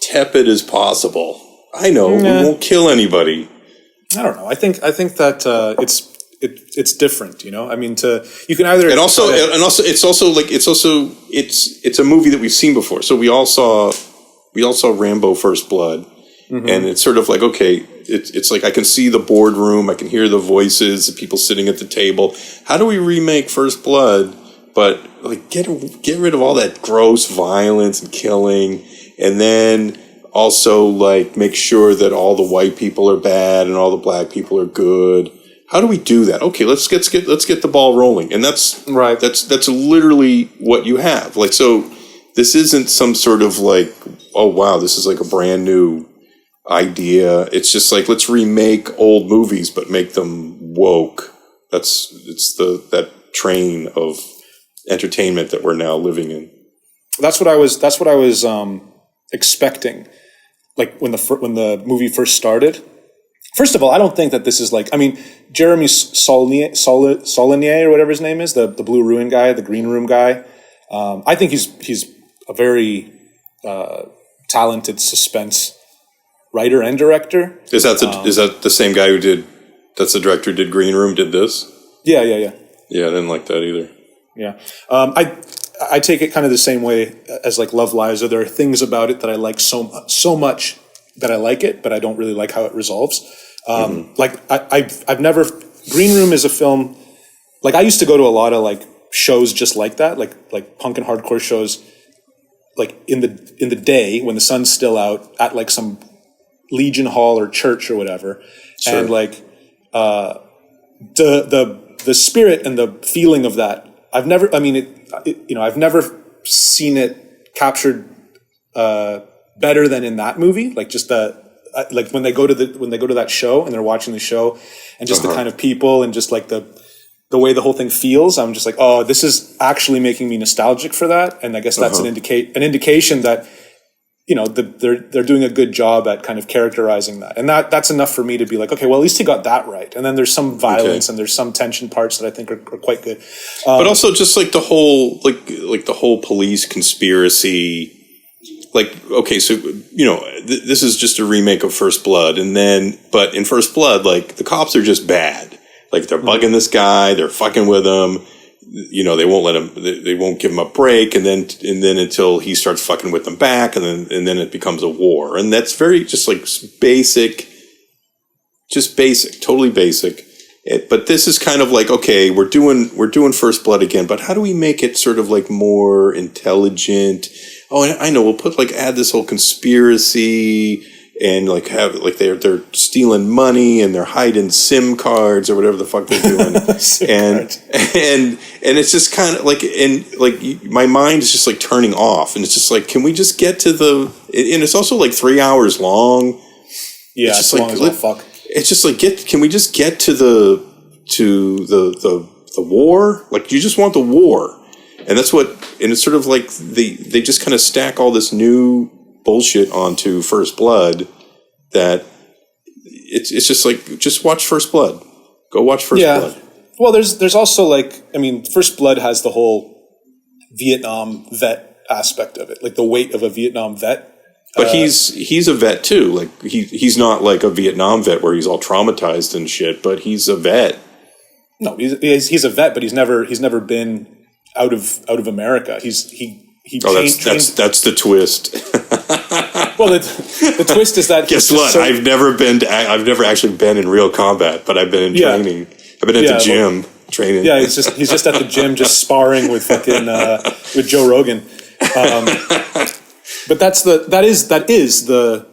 tepid as possible? I know, we won't kill anybody. I don't know. I think that it's different, you know. I mean, you can either it's a movie that we've seen before. So we all saw Rambo: First Blood, and it's sort of like, okay, it's like I can see the boardroom, I can hear the voices, the people sitting at the table. How do we remake First Blood, but like get rid of all that gross violence and killing, and then also like make sure that all the white people are bad and all the black people are good. How do we do that? Okay, let's get the ball rolling, and that's right. That's literally what you have. Like, so this isn't some sort of like, oh wow, this is like a brand new idea. It's just like, let's remake old movies but make them woke. It's that train of entertainment that we're now living in. That's what I was expecting. Like when the movie first started. First of all, I don't think that this is like, I mean, Jeremy Saulnier or whatever his name is, the Blue Ruin guy, the Green Room guy. I think he's a very talented suspense writer and director. Is that the same guy that's the director who did Green Room, did this? Yeah. Yeah, I didn't like that either. Yeah. I take it kind of the same way as like Love Liza. There are things about it that I like so much that I like it, but I don't really like how it resolves. Like I've never, Green Room is a film, like I used to go to a lot of like shows just like that, like punk and hardcore shows, like in the day when the sun's still out at like some Legion Hall or church or whatever. Sure. And like the spirit and the feeling of that, I've never seen it captured better than in that movie. Like just like when they go to that show and they're watching the show, and just the kind of people and just like the way the whole thing feels, I'm just like, oh, this is actually making me nostalgic for that. And I guess that's an indication that, you know, they're doing a good job at kind of characterizing that. And that's enough for me to be like, okay, well, at least he got that right. And then there's some violence and there's some tension parts that I think are quite good. But also just like the whole, like the whole police conspiracy, like, okay, so, you know, this is just a remake of First Blood. But in First Blood, like the cops are just bad. Like they're bugging this guy, they're fucking with him. You know, they won't let him, they won't give him a break. And then until he starts fucking with them back, and then it becomes a war. And that's very just like basic, totally basic. But this is kind of like, okay, we're doing First Blood again, but how do we make it sort of like more intelligent? Oh, and I know, we'll add this whole conspiracy and like have like they're stealing money and they're hiding SIM cards or whatever the fuck they're doing. and it's just kind of like, and like my mind is just like turning off, and it's just like, can we just get to and it's also like 3 hours long. Yeah, it's just as like, long as fuck. It's just like, can we just get to the war? Like, you just want the war. And that's and it's sort of like they just kind of stack all this new bullshit onto First Blood that it's just like, just watch First Blood. Go watch First Blood. Well, there's also like, I mean, First Blood has the whole Vietnam vet aspect of it, like the weight of a Vietnam vet. But he's a vet too. Like he's not like a Vietnam vet where he's all traumatized and shit, but he's a vet. No, he's a vet, but he's never been out of America. That's the twist. Well, the twist is that guess what? I've never actually been in real combat, but I've been in training. I've been at the gym training. Yeah, he's just at the gym, just sparring with fucking with Joe Rogan. But that is the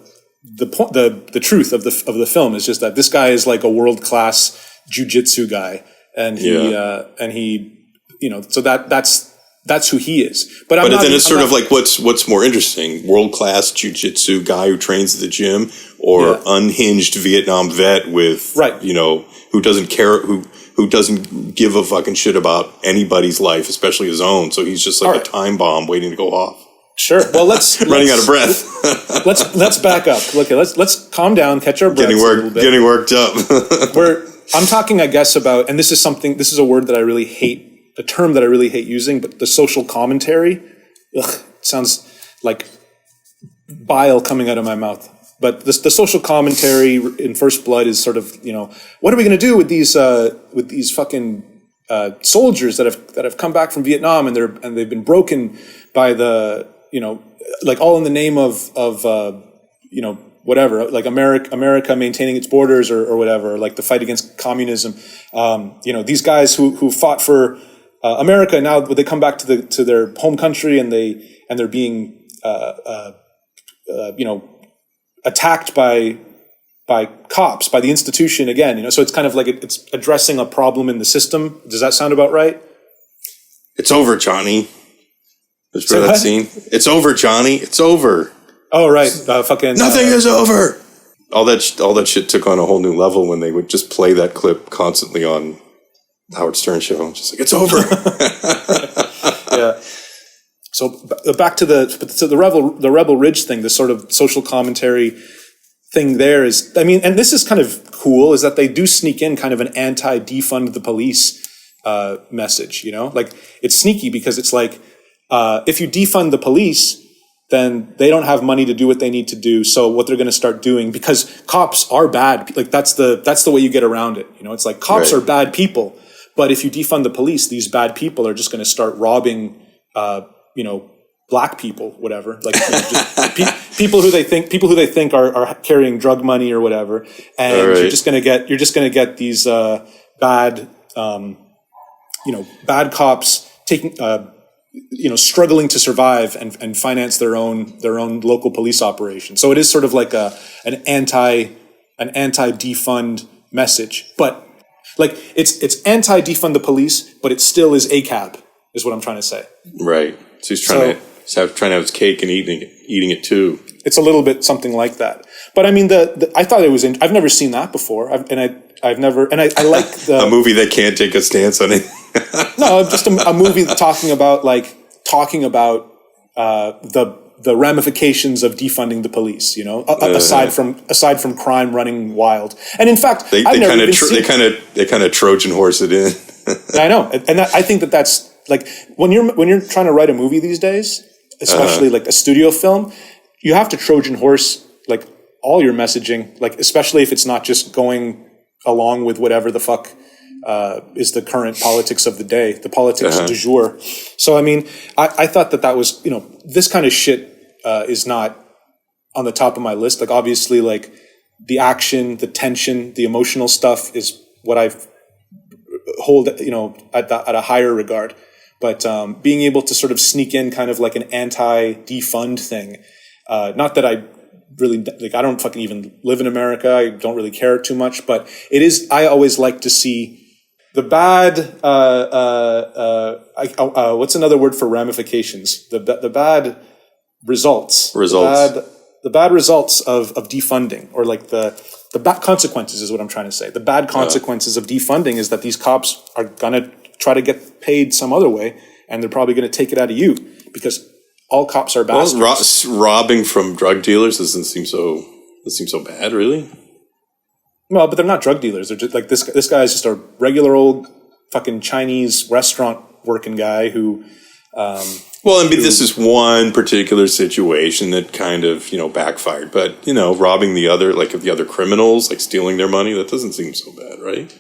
truth of the film is just that this guy is like a world-class jiu-jitsu guy, and he you know, so that's who he is. But then it's sort of like, what's more interesting, world-class jiu-jitsu guy who trains at the gym, or unhinged Vietnam vet with you know, who doesn't care, who doesn't give a fucking shit about anybody's life, especially his own. So he's just like a time bomb waiting to go off. Sure. Well, let's running out of breath. let's back up. Okay, let's calm down, catch our breath. Getting worked up. I'm talking, I guess, about, and this is a word that I really hate, a term that I really hate using, but the social commentary. Sounds like bile coming out of my mouth. But the social commentary in First Blood is sort of, you know, what are we going to do with these fucking soldiers that have come back from Vietnam, and they've been broken by the, you know, like all in the name of you know, whatever, like America maintaining its borders or whatever, like the fight against communism. You know, these guys who fought for America, now they come back to their home country, and they're being attacked by cops, by the institution again. So it's kind of like it's addressing a problem in the system. Does that sound about right? It's over, Johnny. There's that scene. It's over, Johnny. It's over. Oh, right. Nothing is over. All that shit took on a whole new level when they would just play that clip constantly on Howard Stern show. Just like, it's over. Yeah. So back to the Rebel Ridge thing, this sort of social commentary thing there is, and this is kind of cool, is that they do sneak in kind of an anti-defund the police message, Like, it's sneaky because it's like, if you defund the police, then they don't have money to do what they need to do. So what they're going to start doing, because cops are bad, like that's the way you get around it. It's like cops are bad people, but if you defund the police, these bad people are just going to start robbing, black people, whatever, like just people who they think are carrying drug money or whatever, and you're just going to get these bad cops taking. Struggling to survive and finance their own local police operation. So it is sort of like an anti-defund message, but like it's anti-defund the police, but it still is ACAB, is what I'm trying to say. Right. So he's trying to have his cake and eating it too. It's a little bit something like that. But I mean, I thought it was. I've never seen that before, I like the a movie that can't take a stance on it. No, just a movie talking about the ramifications of defunding the the aside from crime running wild. And in fact, they kind of Trojan horse it in. I know, and I think that's like when you're trying to write a movie these days, especially like a studio film, you have to Trojan horse like all your messaging, like especially if it's not just going along with whatever the fuck is the current politics of the day, the politics du jour. So, I mean, I thought that was, this kind of shit is not on the top of my list. Like, obviously, like, the action, the tension, the emotional stuff is what I hold, at a higher regard. But being able to sort of sneak in kind of like an anti-defund thing, not that I really, like, I don't fucking even live in America. I don't really care too much, but it is, I always like to see the bad, what's another word for ramifications? The bad results. The bad results of defunding, or like the bad consequences is what I'm trying to say. The bad consequences of defunding is that these cops are going to try to get paid some other way, and they're probably going to take it out of you, because all cops are bastards. Well, robbing from drug dealers doesn't seem so bad, really. Well, but they're not drug dealers. They're just like this guy is just a regular old fucking Chinese restaurant working guy who. This is one particular situation that kind of backfired. But robbing the other criminals, like stealing their money, that doesn't seem so bad, right?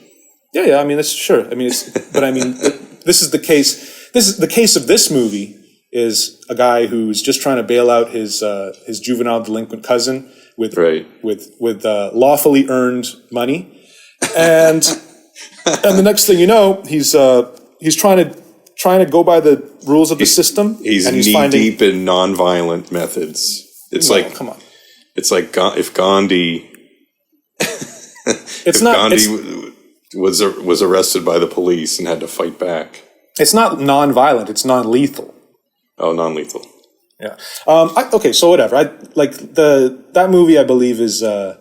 Yeah. I mean, that's sure. I mean, this is the case. This is the case of this movie. Is a guy who's just trying to bail out his juvenile delinquent cousin with lawfully earned money, and the next thing you know, he's trying to go by the rules of the system. He's knee deep in nonviolent methods. It's come on. It's like if Gandhi. Was arrested by the police and had to fight back. It's not nonviolent. It's non-lethal. Oh, non-lethal. Yeah. Okay. So whatever. I like that movie. I believe is. I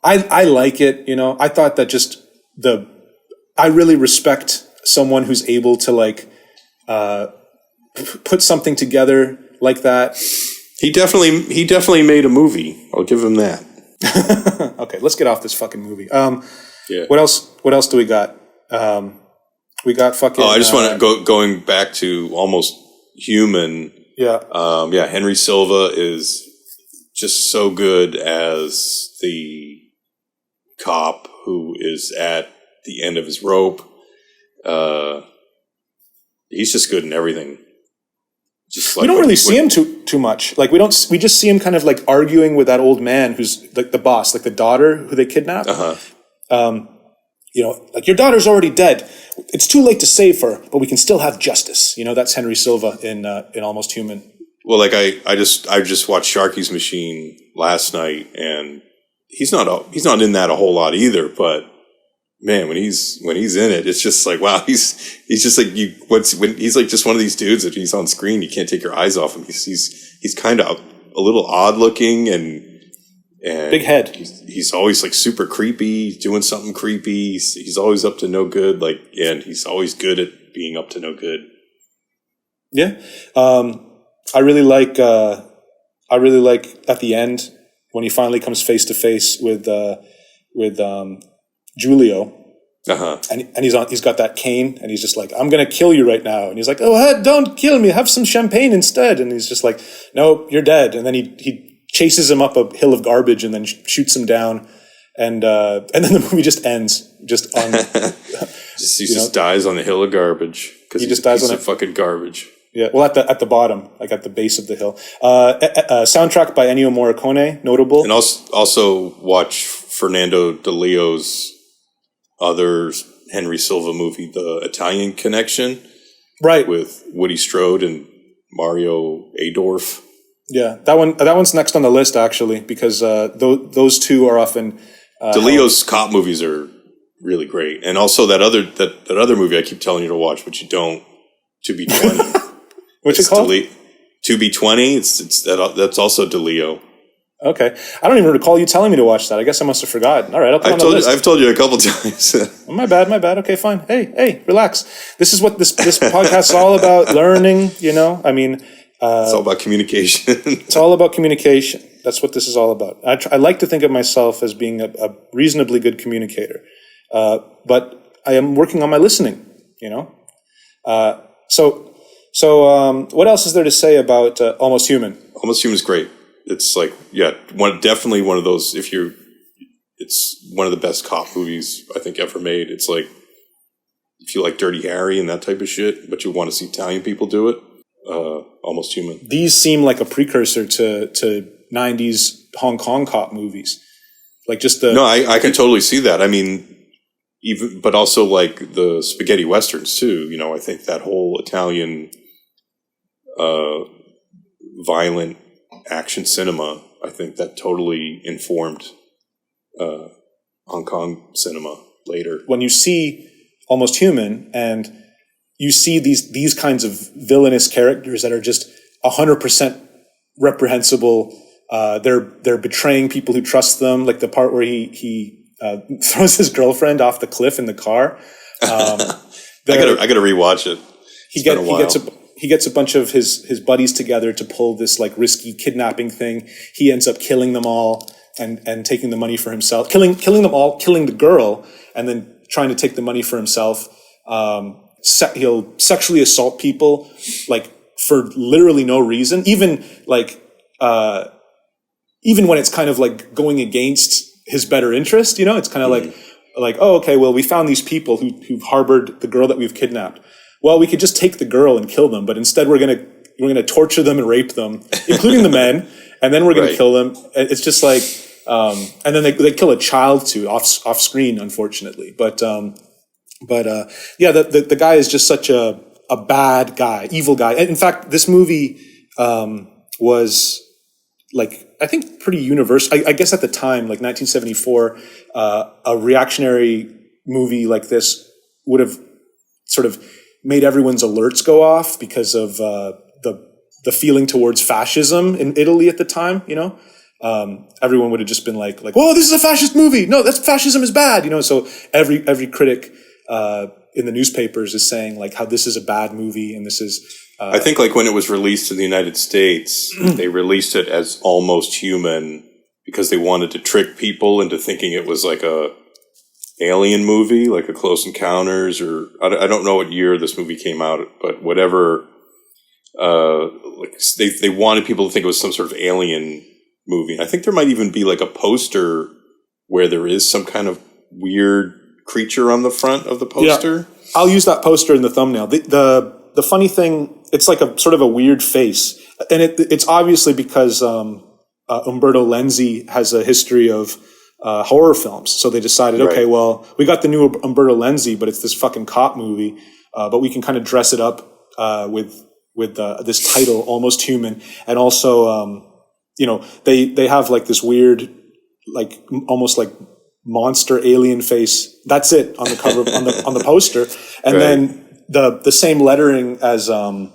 like it. I thought that I really respect someone who's able to put something together like that. He definitely made a movie. I'll give him that. Okay, let's get off this fucking movie. Yeah. What else do we got? We got fucking. Oh, I just want to going back to Almost Human. Yeah. Henry Silva is just so good as the cop who is at the end of his rope. He's just good in everything. Just we don't really see him too much. Like we just see him kind of like arguing with that old man who's like the boss, like the daughter who they kidnapped. Like your daughter's already dead. It's too late to save her, but we can still have justice. That's Henry Silva in Almost Human. Well, like I just watched Sharky's Machine last night, and he's not in that a whole lot either. But man, when he's in it, it's just like, wow, he's just like he's like just one of these dudes that he's on screen, you can't take your eyes off him. He's kind of a little odd looking and big head. He's always like super creepy, doing something creepy. He's always up to no good. And he's always good at being up to no good. Yeah. I really like at the end when he finally comes face to face with Giulio. Uh-huh. And he's got that cane, and he's just like, I'm gonna kill you right now. And he's like, oh, don't kill me, have some champagne instead. And he's just like, no, you're dead. And then he chases him up a hill of garbage and then shoots him down. And then the movie just ends just on. He just dies on the hill of garbage because he just dies on fucking garbage. Yeah, well, at the bottom, like at the base of the hill. Soundtrack by Ennio Morricone, notable. And also watch Fernando De Leo's other Henry Silva movie, The Italian Connection, right, with Woody Strode and Mario Adorf. Yeah, that one's next on the list actually, because those two are often. De Leo's cop movies are really great, and also that other movie I keep telling you to watch, but you don't. To Be 20. What's it called? To Be 20. That's also De Leo. Okay, I don't even recall you telling me to watch that. I guess I must have forgotten. All right, I'll put it on the list. I've told you a couple times. Oh, my bad. Okay, fine. Hey, relax. This is what this podcast is all about. Learning, I mean, it's all about communication. It's all about communication. That's what this is all about. I like to think of myself as being a reasonably good communicator, but I am working on my listening. So what else is there to say about Almost Human? Almost Human is great. It's like, definitely one of those. It's one of the best cop movies I think ever made. It's like if you like Dirty Harry and that type of shit, but you want to see Italian people do it. Almost Human. These seem like a precursor to 90s Hong Kong cop movies. Like just the... No, I can totally see that. I mean, but also like the spaghetti westerns too. I think that whole Italian violent action cinema, I think that totally informed Hong Kong cinema later. When you see Almost Human and you see these kinds of villainous characters that are just 100% reprehensible, they're betraying people who trust them, like the part where he throws his girlfriend off the cliff in the car. I gotta rewatch it. He gets a bunch of his buddies together to pull this like risky kidnapping thing. He ends up killing them all and taking the money for himself. Killing them all, killing the girl, and then trying to take the money for himself. He'll sexually assault people like for literally no reason. Even when it's kind of like going against his better interest, it's kind of like, oh, okay, well, we found these people who've harbored the girl that we've kidnapped. Well, we could just take the girl and kill them, but instead we're gonna torture them and rape them, including the men, and then we're gonna kill them. It's just like, and then they kill a child too off screen, unfortunately. But the guy is just such a bad guy, evil guy. And in fact, this movie was like, I think pretty universal. I guess at the time, like 1974, a reactionary movie like this would have sort of made everyone's alerts go off because of the feeling towards fascism in Italy at the time. Everyone would have just been like, whoa, this is a fascist movie. No, fascism is bad. So every critic in the newspapers is saying like how this is a bad movie and this is. I think like when it was released in the United States, they released it as Almost Human because they wanted to trick people into thinking it was like a alien movie, like a Close Encounters, or I don't know what year this movie came out, but whatever. Like they wanted people to think it was some sort of alien movie. I think there might even be like a poster where there is some kind of weird creature on the front of the poster. Yeah, I'll use that poster in the thumbnail. The funny thing, it's like a sort of a weird face, and it's obviously because Umberto Lenzi has a history of horror films. So they decided, okay, well, we got the new Umberto Lenzi, but it's this fucking cop movie, but we can kind of dress it up with with this title, Almost Human, and also they have like this weird, like almost like monster alien face. That's it on the cover on the poster, and then the same lettering as the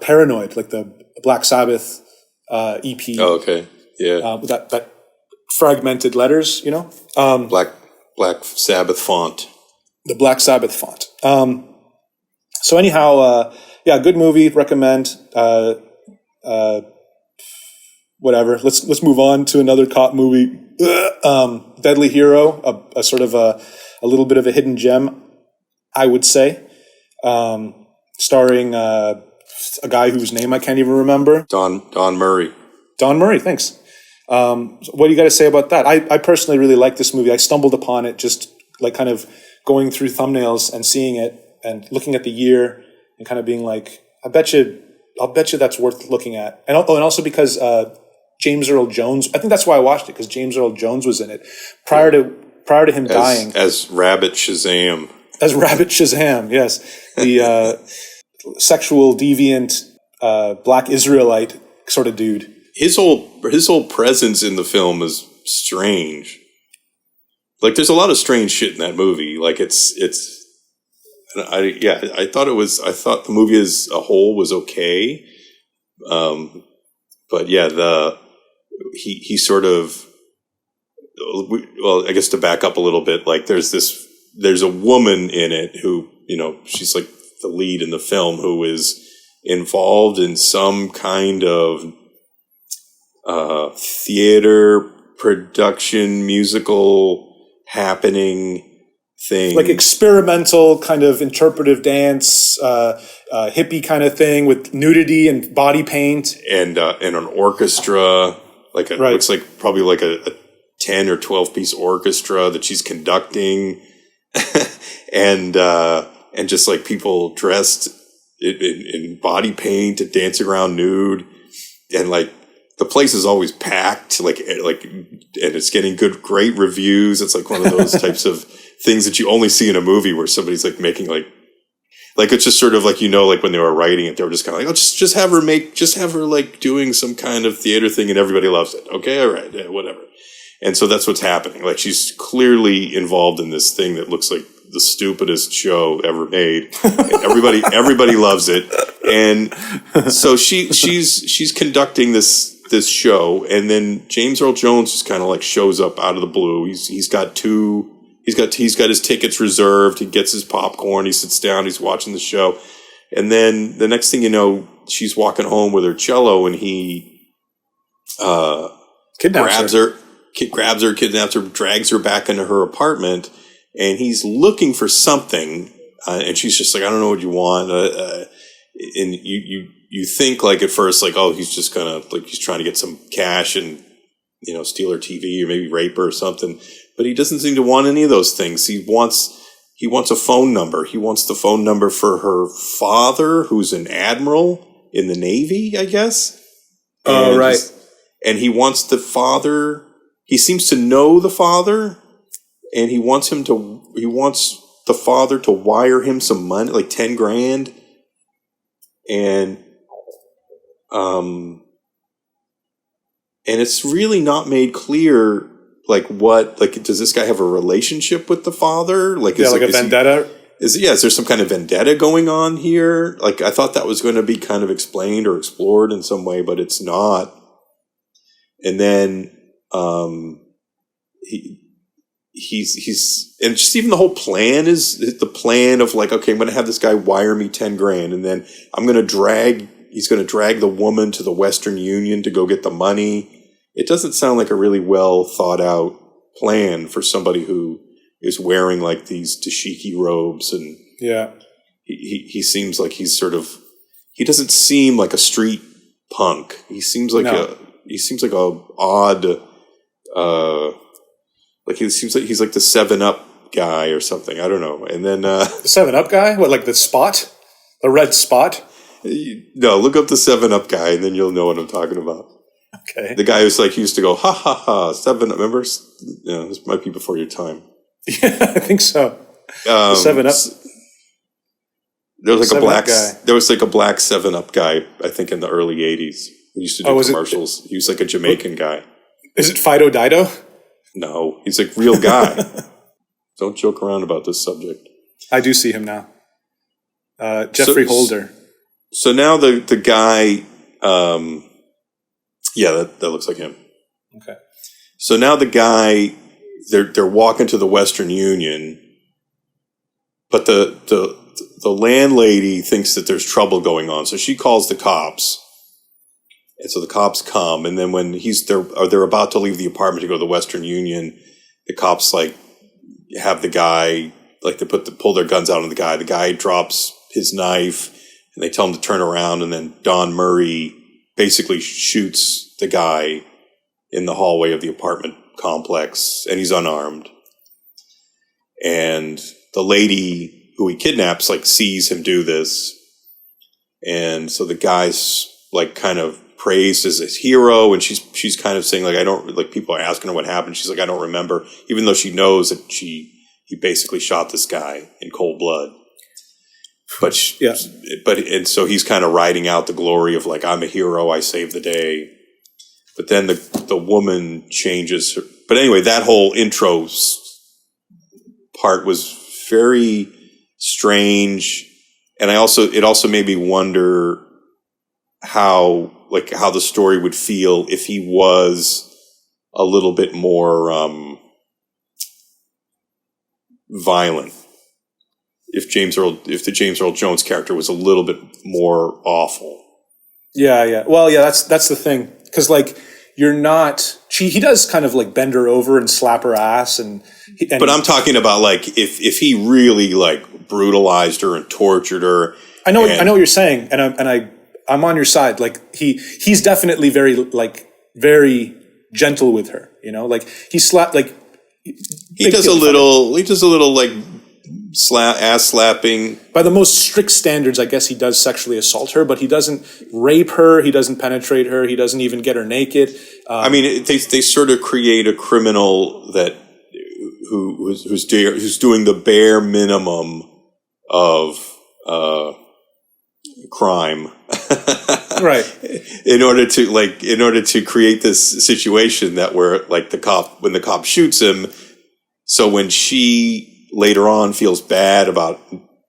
Paranoid, like the Black Sabbath EP. Oh, okay, yeah. That fragmented letters, Black Sabbath font. The Black Sabbath font. So anyhow, good movie. Recommend. Whatever. Let's move on to another cop movie. Deadly Hero, a sort of a little bit of a hidden gem, I would say. Starring a guy whose name I can't even remember. Don Murray. Don Murray, thanks. What do you got to say about that? I personally really like this movie. I stumbled upon it just like kind of going through thumbnails and seeing it and looking at the year and kind of being like, I'll bet you that's worth looking at. And also because James Earl Jones, I think that's why I watched it, because James Earl Jones was in it prior to him dying. As Rabbit Shazam. As Rabbit Shazam, yes. The sexual deviant black Israelite sort of dude. His whole presence in the film is strange. Like, there's a lot of strange shit in that movie. Like, I thought the movie as a whole was okay. But yeah, he sort of, well, I guess to back up a little bit, like there's a woman in it who, she's like the lead in the film, who is involved in some kind of theater production, musical happening thing, like experimental kind of interpretive dance, hippie kind of thing with nudity and body paint and an orchestra, like looks like probably like a 10 or 12 piece orchestra that she's conducting, and just like people dressed in body paint and dancing around nude, and like the place is always packed, like, and it's getting great reviews. It's like one of those types of things that you only see in a movie where somebody's like making like it's just sort of like, like when they were writing it, they were just kind of like, oh, just have her like doing some kind of theater thing and everybody loves it. Okay. All right. Yeah, whatever. And so that's what's happening. Like, she's clearly involved in this thing that looks like the stupidest show ever made. And everybody loves it. And so she's conducting this show, and then James Earl Jones just kind of like shows up out of the blue. He's got his tickets reserved. He gets his popcorn. He sits down. He's watching the show, and then the next thing you know, she's walking home with her cello, and he kidnaps her, drags her back into her apartment, and he's looking for something, and she's just like, I don't know what you want, and you think like at first like, oh, he's just gonna like, he's trying to get some cash and steal her TV or maybe rape her or something, but he doesn't seem to want any of those things. He wants a phone number. He wants the phone number for her father, who's an admiral in the Navy, I guess. Oh, right. And he wants the father. He seems to know the father, and he wants the father to wire him some money, like $10,000. And it's really not made clear, like, does this guy have a relationship with the father? Like, a vendetta? Is there some kind of vendetta going on here? Like, I thought that was going to be kind of explained or explored in some way, but it's not. And then, he's and just even the whole plan is the plan of like, okay, I'm going to have this guy wire me $10,000, and then he's going to drag the woman to the Western Union to go get the money. It doesn't sound like a really well thought out plan for somebody who is wearing like these dashiki robes, and he seems like he doesn't seem like a street punk. He seems like a odd, like he seems like he's like the 7-Up guy or something. I don't know. And then the 7-Up guy, what, like the spot, the red spot? No, look up the 7-Up guy, and then you'll know what I'm talking about. Okay. The guy who's like, he used to go, ha ha ha, 7-Up. Remember? Yeah, this might be before your time. Yeah, I think so. 7-Up. There was like Seven Up guy. There was like a black 7-Up guy, I think, in the early '80s. He used to do commercials. He was like a Jamaican guy. Is it Fido Dido? No, he's like real guy. Don't joke around about this subject. I do see him now. Jeffrey Holder. So now the guy, that looks like him. Okay. So now the guy, they're walking to the Western Union, but the landlady thinks that there's trouble going on, so she calls the cops. And so the cops come, and then when they're about to leave the apartment to go to the Western Union, the cops like have the guy, like they pull their guns out on the guy. The guy drops his knife, and they tell him to turn around, and then Don Murray basically shoots the guy in the hallway of the apartment complex, and he's unarmed. And the lady who he kidnaps like sees him do this, and so the guy's like kind of praised as his hero, and she's kind of saying like, I don't, like, people are asking her what happened. She's like, I don't remember, even though she knows that he basically shot this guy in cold blood. But so he's kind of riding out the glory of like, I'm a hero, I saved the day. But then the woman changes her. But anyway, that whole intro part was very strange, and it also made me wonder how the story would feel if he was a little bit more violent. If the James Earl Jones character was a little bit more awful. Yeah. Well, yeah, that's the thing. Because like, he does kind of like bend her over and slap her ass, but I'm talking about like if he really like brutalized her and tortured her. I know what you're saying, and I'm on your side. Like he's definitely very gentle with her. You know, like he does a little like ass slapping. By the most strict standards, I guess he does sexually assault her, but he doesn't rape her. He doesn't penetrate her. He doesn't even get her naked. I mean, they sort of create a criminal who's doing the bare minimum of crime, right? In order to create this situation where like when the cop shoots him, so when she later on feels bad about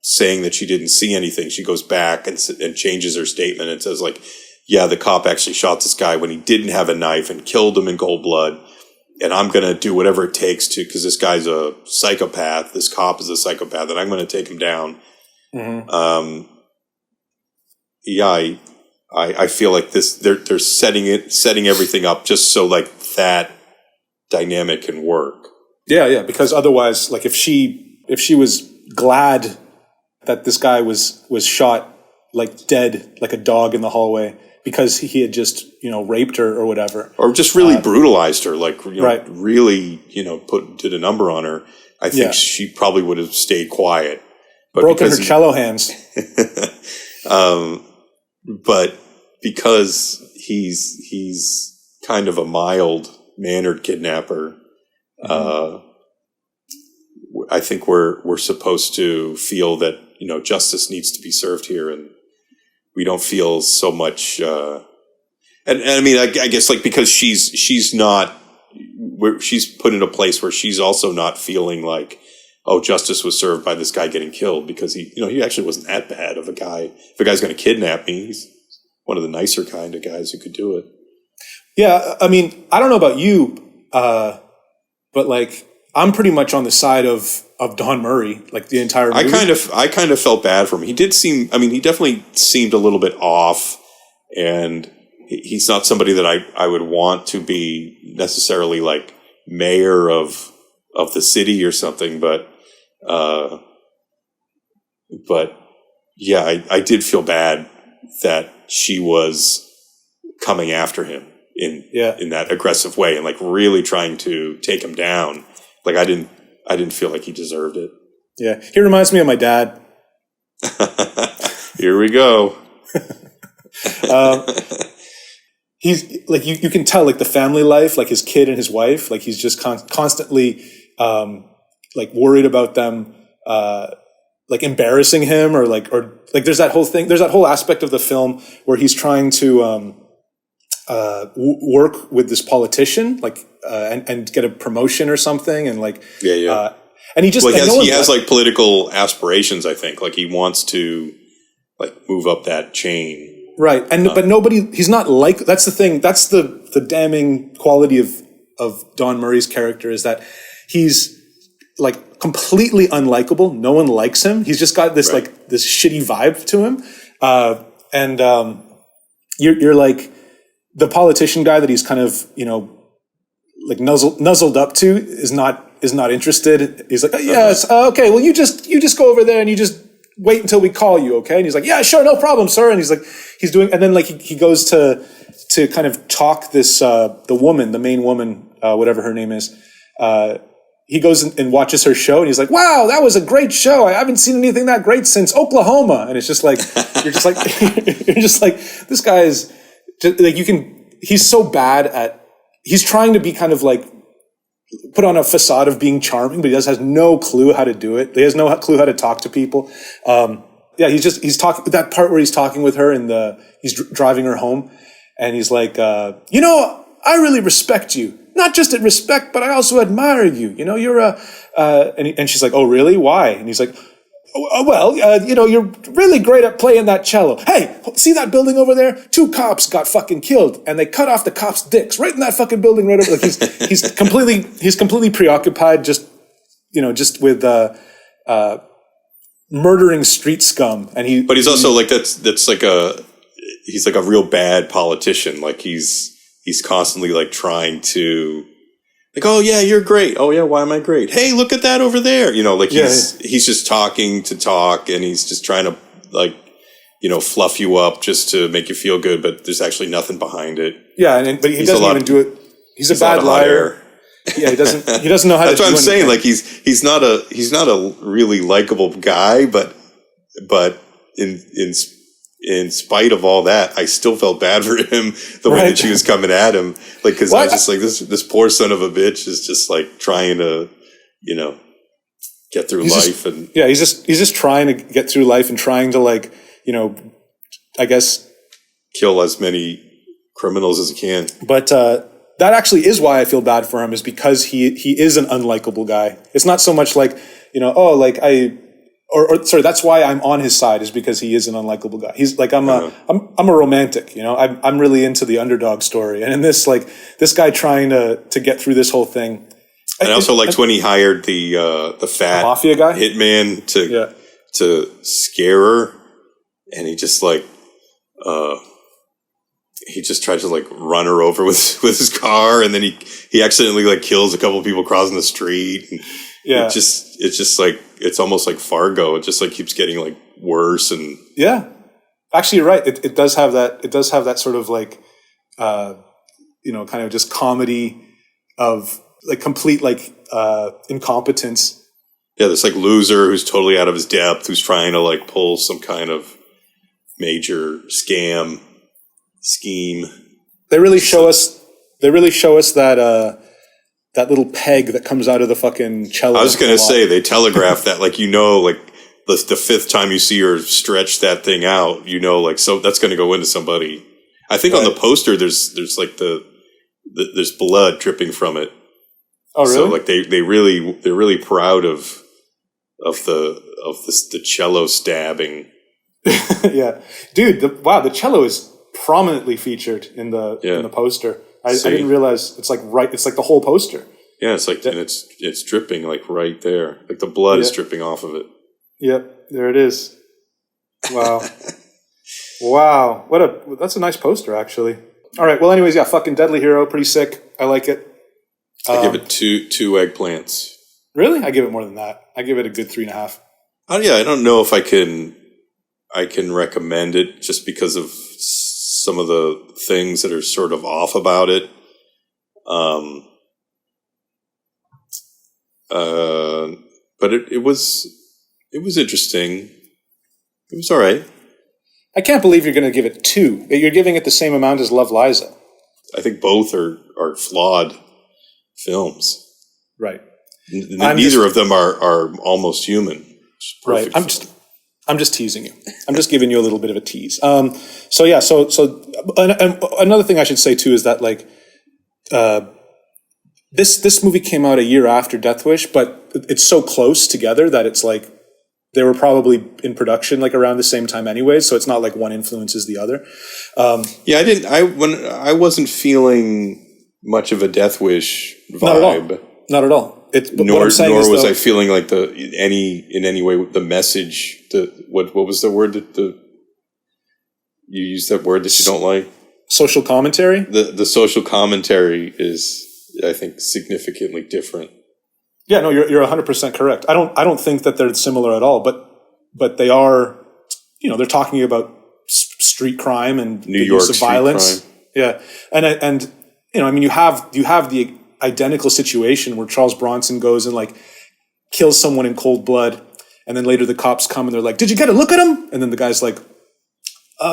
saying that she didn't see anything, she goes back and changes her statement and says like, yeah, the cop actually shot this guy when he didn't have a knife and killed him in cold blood, and I'm going to do whatever it takes because this guy's a psychopath, this cop is a psychopath, and I'm going to take him down. Mm-hmm. I feel like they're setting everything up just so like that dynamic can work. Yeah, because otherwise, like if she was glad that this guy was shot like dead, like a dog in the hallway because he had just raped her or whatever, or just really brutalized her, like really did a number on her, I think she probably would have stayed quiet, but broken her cello hands. But because he's kind of a mild-mannered kidnapper, I think we're supposed to feel that justice needs to be served here, and we don't feel so much. And I mean, I guess like because she's put in a place where she's also not feeling like, oh, justice was served by this guy getting killed, because he actually wasn't that bad of a guy. If a guy's going to kidnap me, he's one of the nicer kind of guys who could do it. Yeah, I mean, I don't know about you, but like I'm pretty much on the side of Don Murray, like the entire movie. I kind of felt bad for him. He definitely seemed a little bit off, and he's not somebody that I would want to be necessarily like mayor of the city or something, but yeah, I did feel bad that she was coming after him in that aggressive way and like really trying to take him down. Like I didn't feel like he deserved it. Yeah, he reminds me of my dad. Here we go. He's like you can tell like the family life, like his kid and his wife, like he's just constantly like worried about them like embarrassing him or there's that whole aspect of the film where he's trying to work with this politician and get a promotion or something and and he just he has like political aspirations. I think like he wants to like move up that chain. Right. But he's not like, that's the thing. That's the damning quality of Don Murray's character is that he's like completely unlikable. No one likes him. He's just got this this shitty vibe to him. You're like the politician guy that he's kind of, like nuzzled up to is not interested. He's like, oh, yes. Okay. Well, you just go over there and you just wait until we call you. Okay. And he's like, yeah, sure. No problem, sir. And he's like, and then like he goes to kind of talk this, the main woman, whatever her name is, he goes and watches her show and he's like, wow, that was a great show. I haven't seen anything that great since Oklahoma. And it's just like, you're just like, this guy is just, like, he's so bad he's trying to be kind of like, put on a facade of being charming, but he has no clue how to do it. He has no clue how to talk to people. He's talking, that part where he's talking with her and he's driving her home and he's like, I really respect you. Not just at respect, but I also admire you. You're and she's like, oh, really? Why? And he's like, you're really great at playing that cello. Hey, see that building over there? 2 cops got fucking killed and they cut off the cops' dicks right in that fucking building right over. Like he's completely preoccupied just with, murdering street scum. But he's also like, that's like he's like a real bad politician. Like he's constantly like trying to like, oh yeah, you're great. Oh yeah, why am I great? Hey, look at that over there. He's just talking to talk and he's just trying to like, fluff you up just to make you feel good, but there's actually nothing behind it. Yeah, but he doesn't even do it. He's a bad liar. Yeah, he doesn't know how to do it. That's what I'm saying. Like he's not a really likable guy, but in spite of all that, I still felt bad for him the way that she was coming at him. Like, because I was just like, this poor son of a bitch is just like trying to, get through life. He's just trying to get through life and trying to like, I guess kill as many criminals as he can. But that actually is why I feel bad for him, is because he is an unlikable guy. It's not so much like, that's why I'm on his side, is because he is an unlikable guy. He's like, I'm a romantic, I'm really into the underdog story. And in this, like, this guy trying to get through this whole thing. And I also liked when he hired the fat mafia guy hitman to scare her. And he just like, he just tried to like run her over with his car. And then he accidentally like kills a couple of people crossing the street. And it's just like, it's almost like Fargo. It just like keeps getting like worse. And yeah, actually, you're right. It does have that. It does have that sort of like, kind of just comedy of like complete like incompetence. Yeah, this like loser who's totally out of his depth, who's trying to like pull some kind of major scheme. They really show us that. That little peg that comes out of the fucking cello. I was going to say, they telegraph that, like, like the fifth time you see her stretch that thing out, like, so that's going to go into somebody. I think on the poster, there's like there's blood dripping from it. Oh, really? So like they're really proud of the cello stabbing. Yeah, dude. The cello is prominently featured in the poster. I didn't realize it's like the whole poster. Yeah, it's like, and it's dripping like right there. Like the blood is dripping off of it. Yep, there it is. Wow. Wow. That's a nice poster, actually. All right, well, anyways, fucking Deadly Hero, pretty sick. I like it. I give it two eggplants. Really? I give it more than that. I give it a good 3.5. I don't know if I can recommend it just because of some of the things that are sort of off about it. But it was interesting. It was all right. I can't believe you're going to give it 2. You're giving it the same amount as Love, Liza. I think both are flawed films. Right. Neither of them are almost human. Right. I'm just teasing you. I'm just giving you a little bit of a tease. Another thing I should say too is that like this movie came out a year after Death Wish, but it's so close together that it's like they were probably in production like around the same time anyway. So it's not like one influences the other. I wasn't feeling much of a Death Wish vibe. Not at all. Nor was I feeling like in any way the message. What was the word that you used that word that you don't like? Social commentary. The social commentary is, I think, significantly different. Yeah, no, you're 100% correct. I don't think that they're similar at all, but they are. They're talking about street crime and New York use of violence. Crime. Yeah, and you have the identical situation where Charles Bronson goes and like kills someone in cold blood, and then later the cops come and they're like, "Did you get a look at him?" And then the guy's like,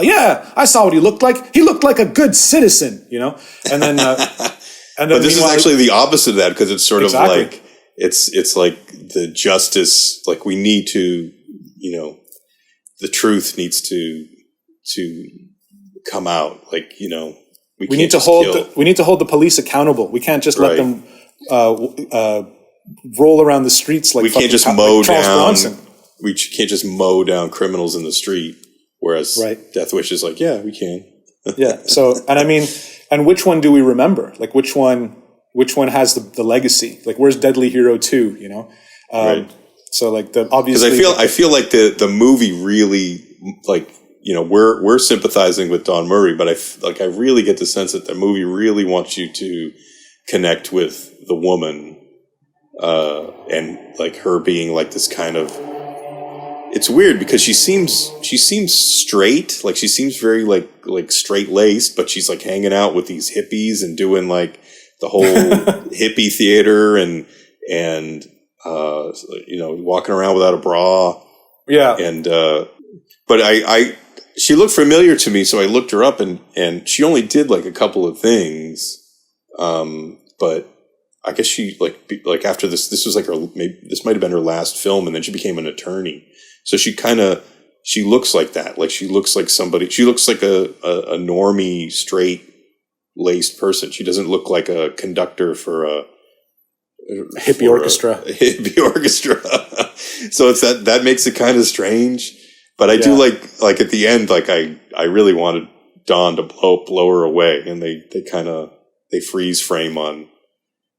"Yeah, I saw what he looked like. He looked like a good citizen," And then, but this is actually the opposite of that, because it's sort of like it's like the justice. Like we need to, the truth needs to come out. Like we need to hold the police accountable. We can't just let them roll around the streets like we can't just mow Charles down. Bronson. We can't just mow down criminals in the street. Whereas Death Wish is like, yeah, we can. Yeah. So, and which one do we remember? Like, which one has the legacy? Like, where's Deadly Hero 2? Right. So, like, obviously, because I feel like the movie really, like, we're sympathizing with Don Murray, but I really get the sense that the movie really wants you to connect with the woman, and like her being like this kind of. It's weird because she seems straight, like she seems very like straight laced, but she's like hanging out with these hippies and doing like the whole hippie theater and walking around without a bra. Yeah. And but she looked familiar to me, so I looked her up and she only did like a couple of things, but I guess she like after this was like this might have been her last film, and then she became an attorney. So she looks like that. Like she looks like somebody. She looks like a normie, straight laced person. She doesn't look like a conductor for a hippie orchestra. Hippie orchestra. So it's that makes it kind of strange. But I do like at the end, like I really wanted Dawn to blow her away, and they freeze frame on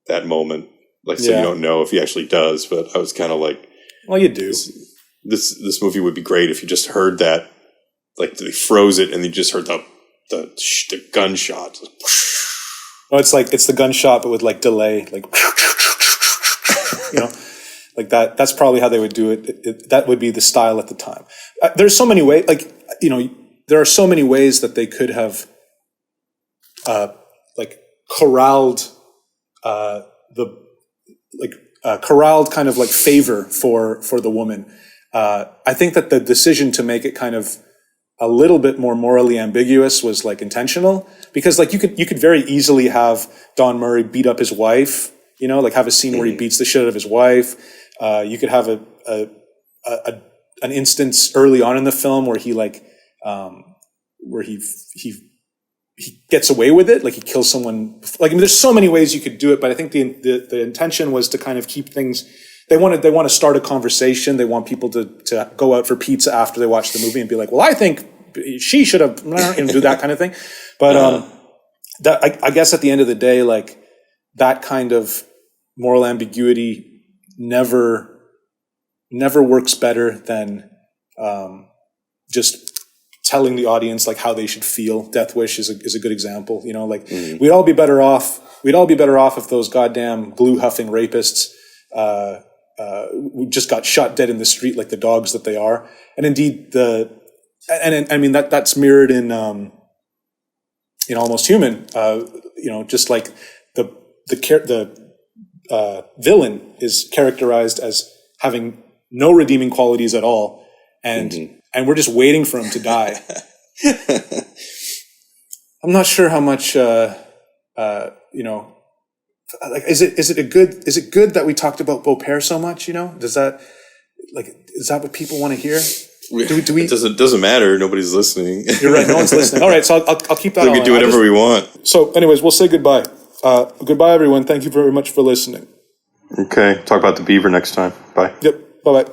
that moment. Like so you don't know if he actually does. But I was kind of like, well, you do. This movie would be great if you just heard that, like they froze it and you just heard the gunshot. Oh, it's the gunshot, but with like delay, like like that. That's probably how they would do it. That would be the style at the time. There's so many ways, there are so many ways that they could have, corralled corralled kind of like favor for the woman. I think that the decision to make it kind of a little bit more morally ambiguous was like intentional, because like you could very easily have Don Murray beat up his wife, like have a scene where he beats the shit out of his wife. You could have an instance early on in the film where he gets away with it, like he kills someone. Like there's so many ways you could do it, but I think the intention was to kind of keep things. They want to start a conversation. They want people to go out for pizza after they watch the movie and be like, well, I think she should have, do that kind of thing. But I guess at the end of the day, like that kind of moral ambiguity never works better than just telling the audience like how they should feel. Death Wish is a good example. We'd all be better off if those goddamn glue huffing rapists we just got shot dead in the street like the dogs that they are. And indeed that's mirrored in Almost Human. Just like the villain is characterized as having no redeeming qualities at all, and we're just waiting for him to die. I'm not sure how much is it good that we talked about Beau Père so much? like, is that what people want to hear? Do we? It doesn't matter. Nobody's listening. You're right. No one's listening. All right, so I'll keep that. We can do whatever we want. So, anyways, we'll say goodbye. Goodbye, everyone. Thank you very much for listening. Okay. Talk about the beaver next time. Bye. Yep. Bye-bye.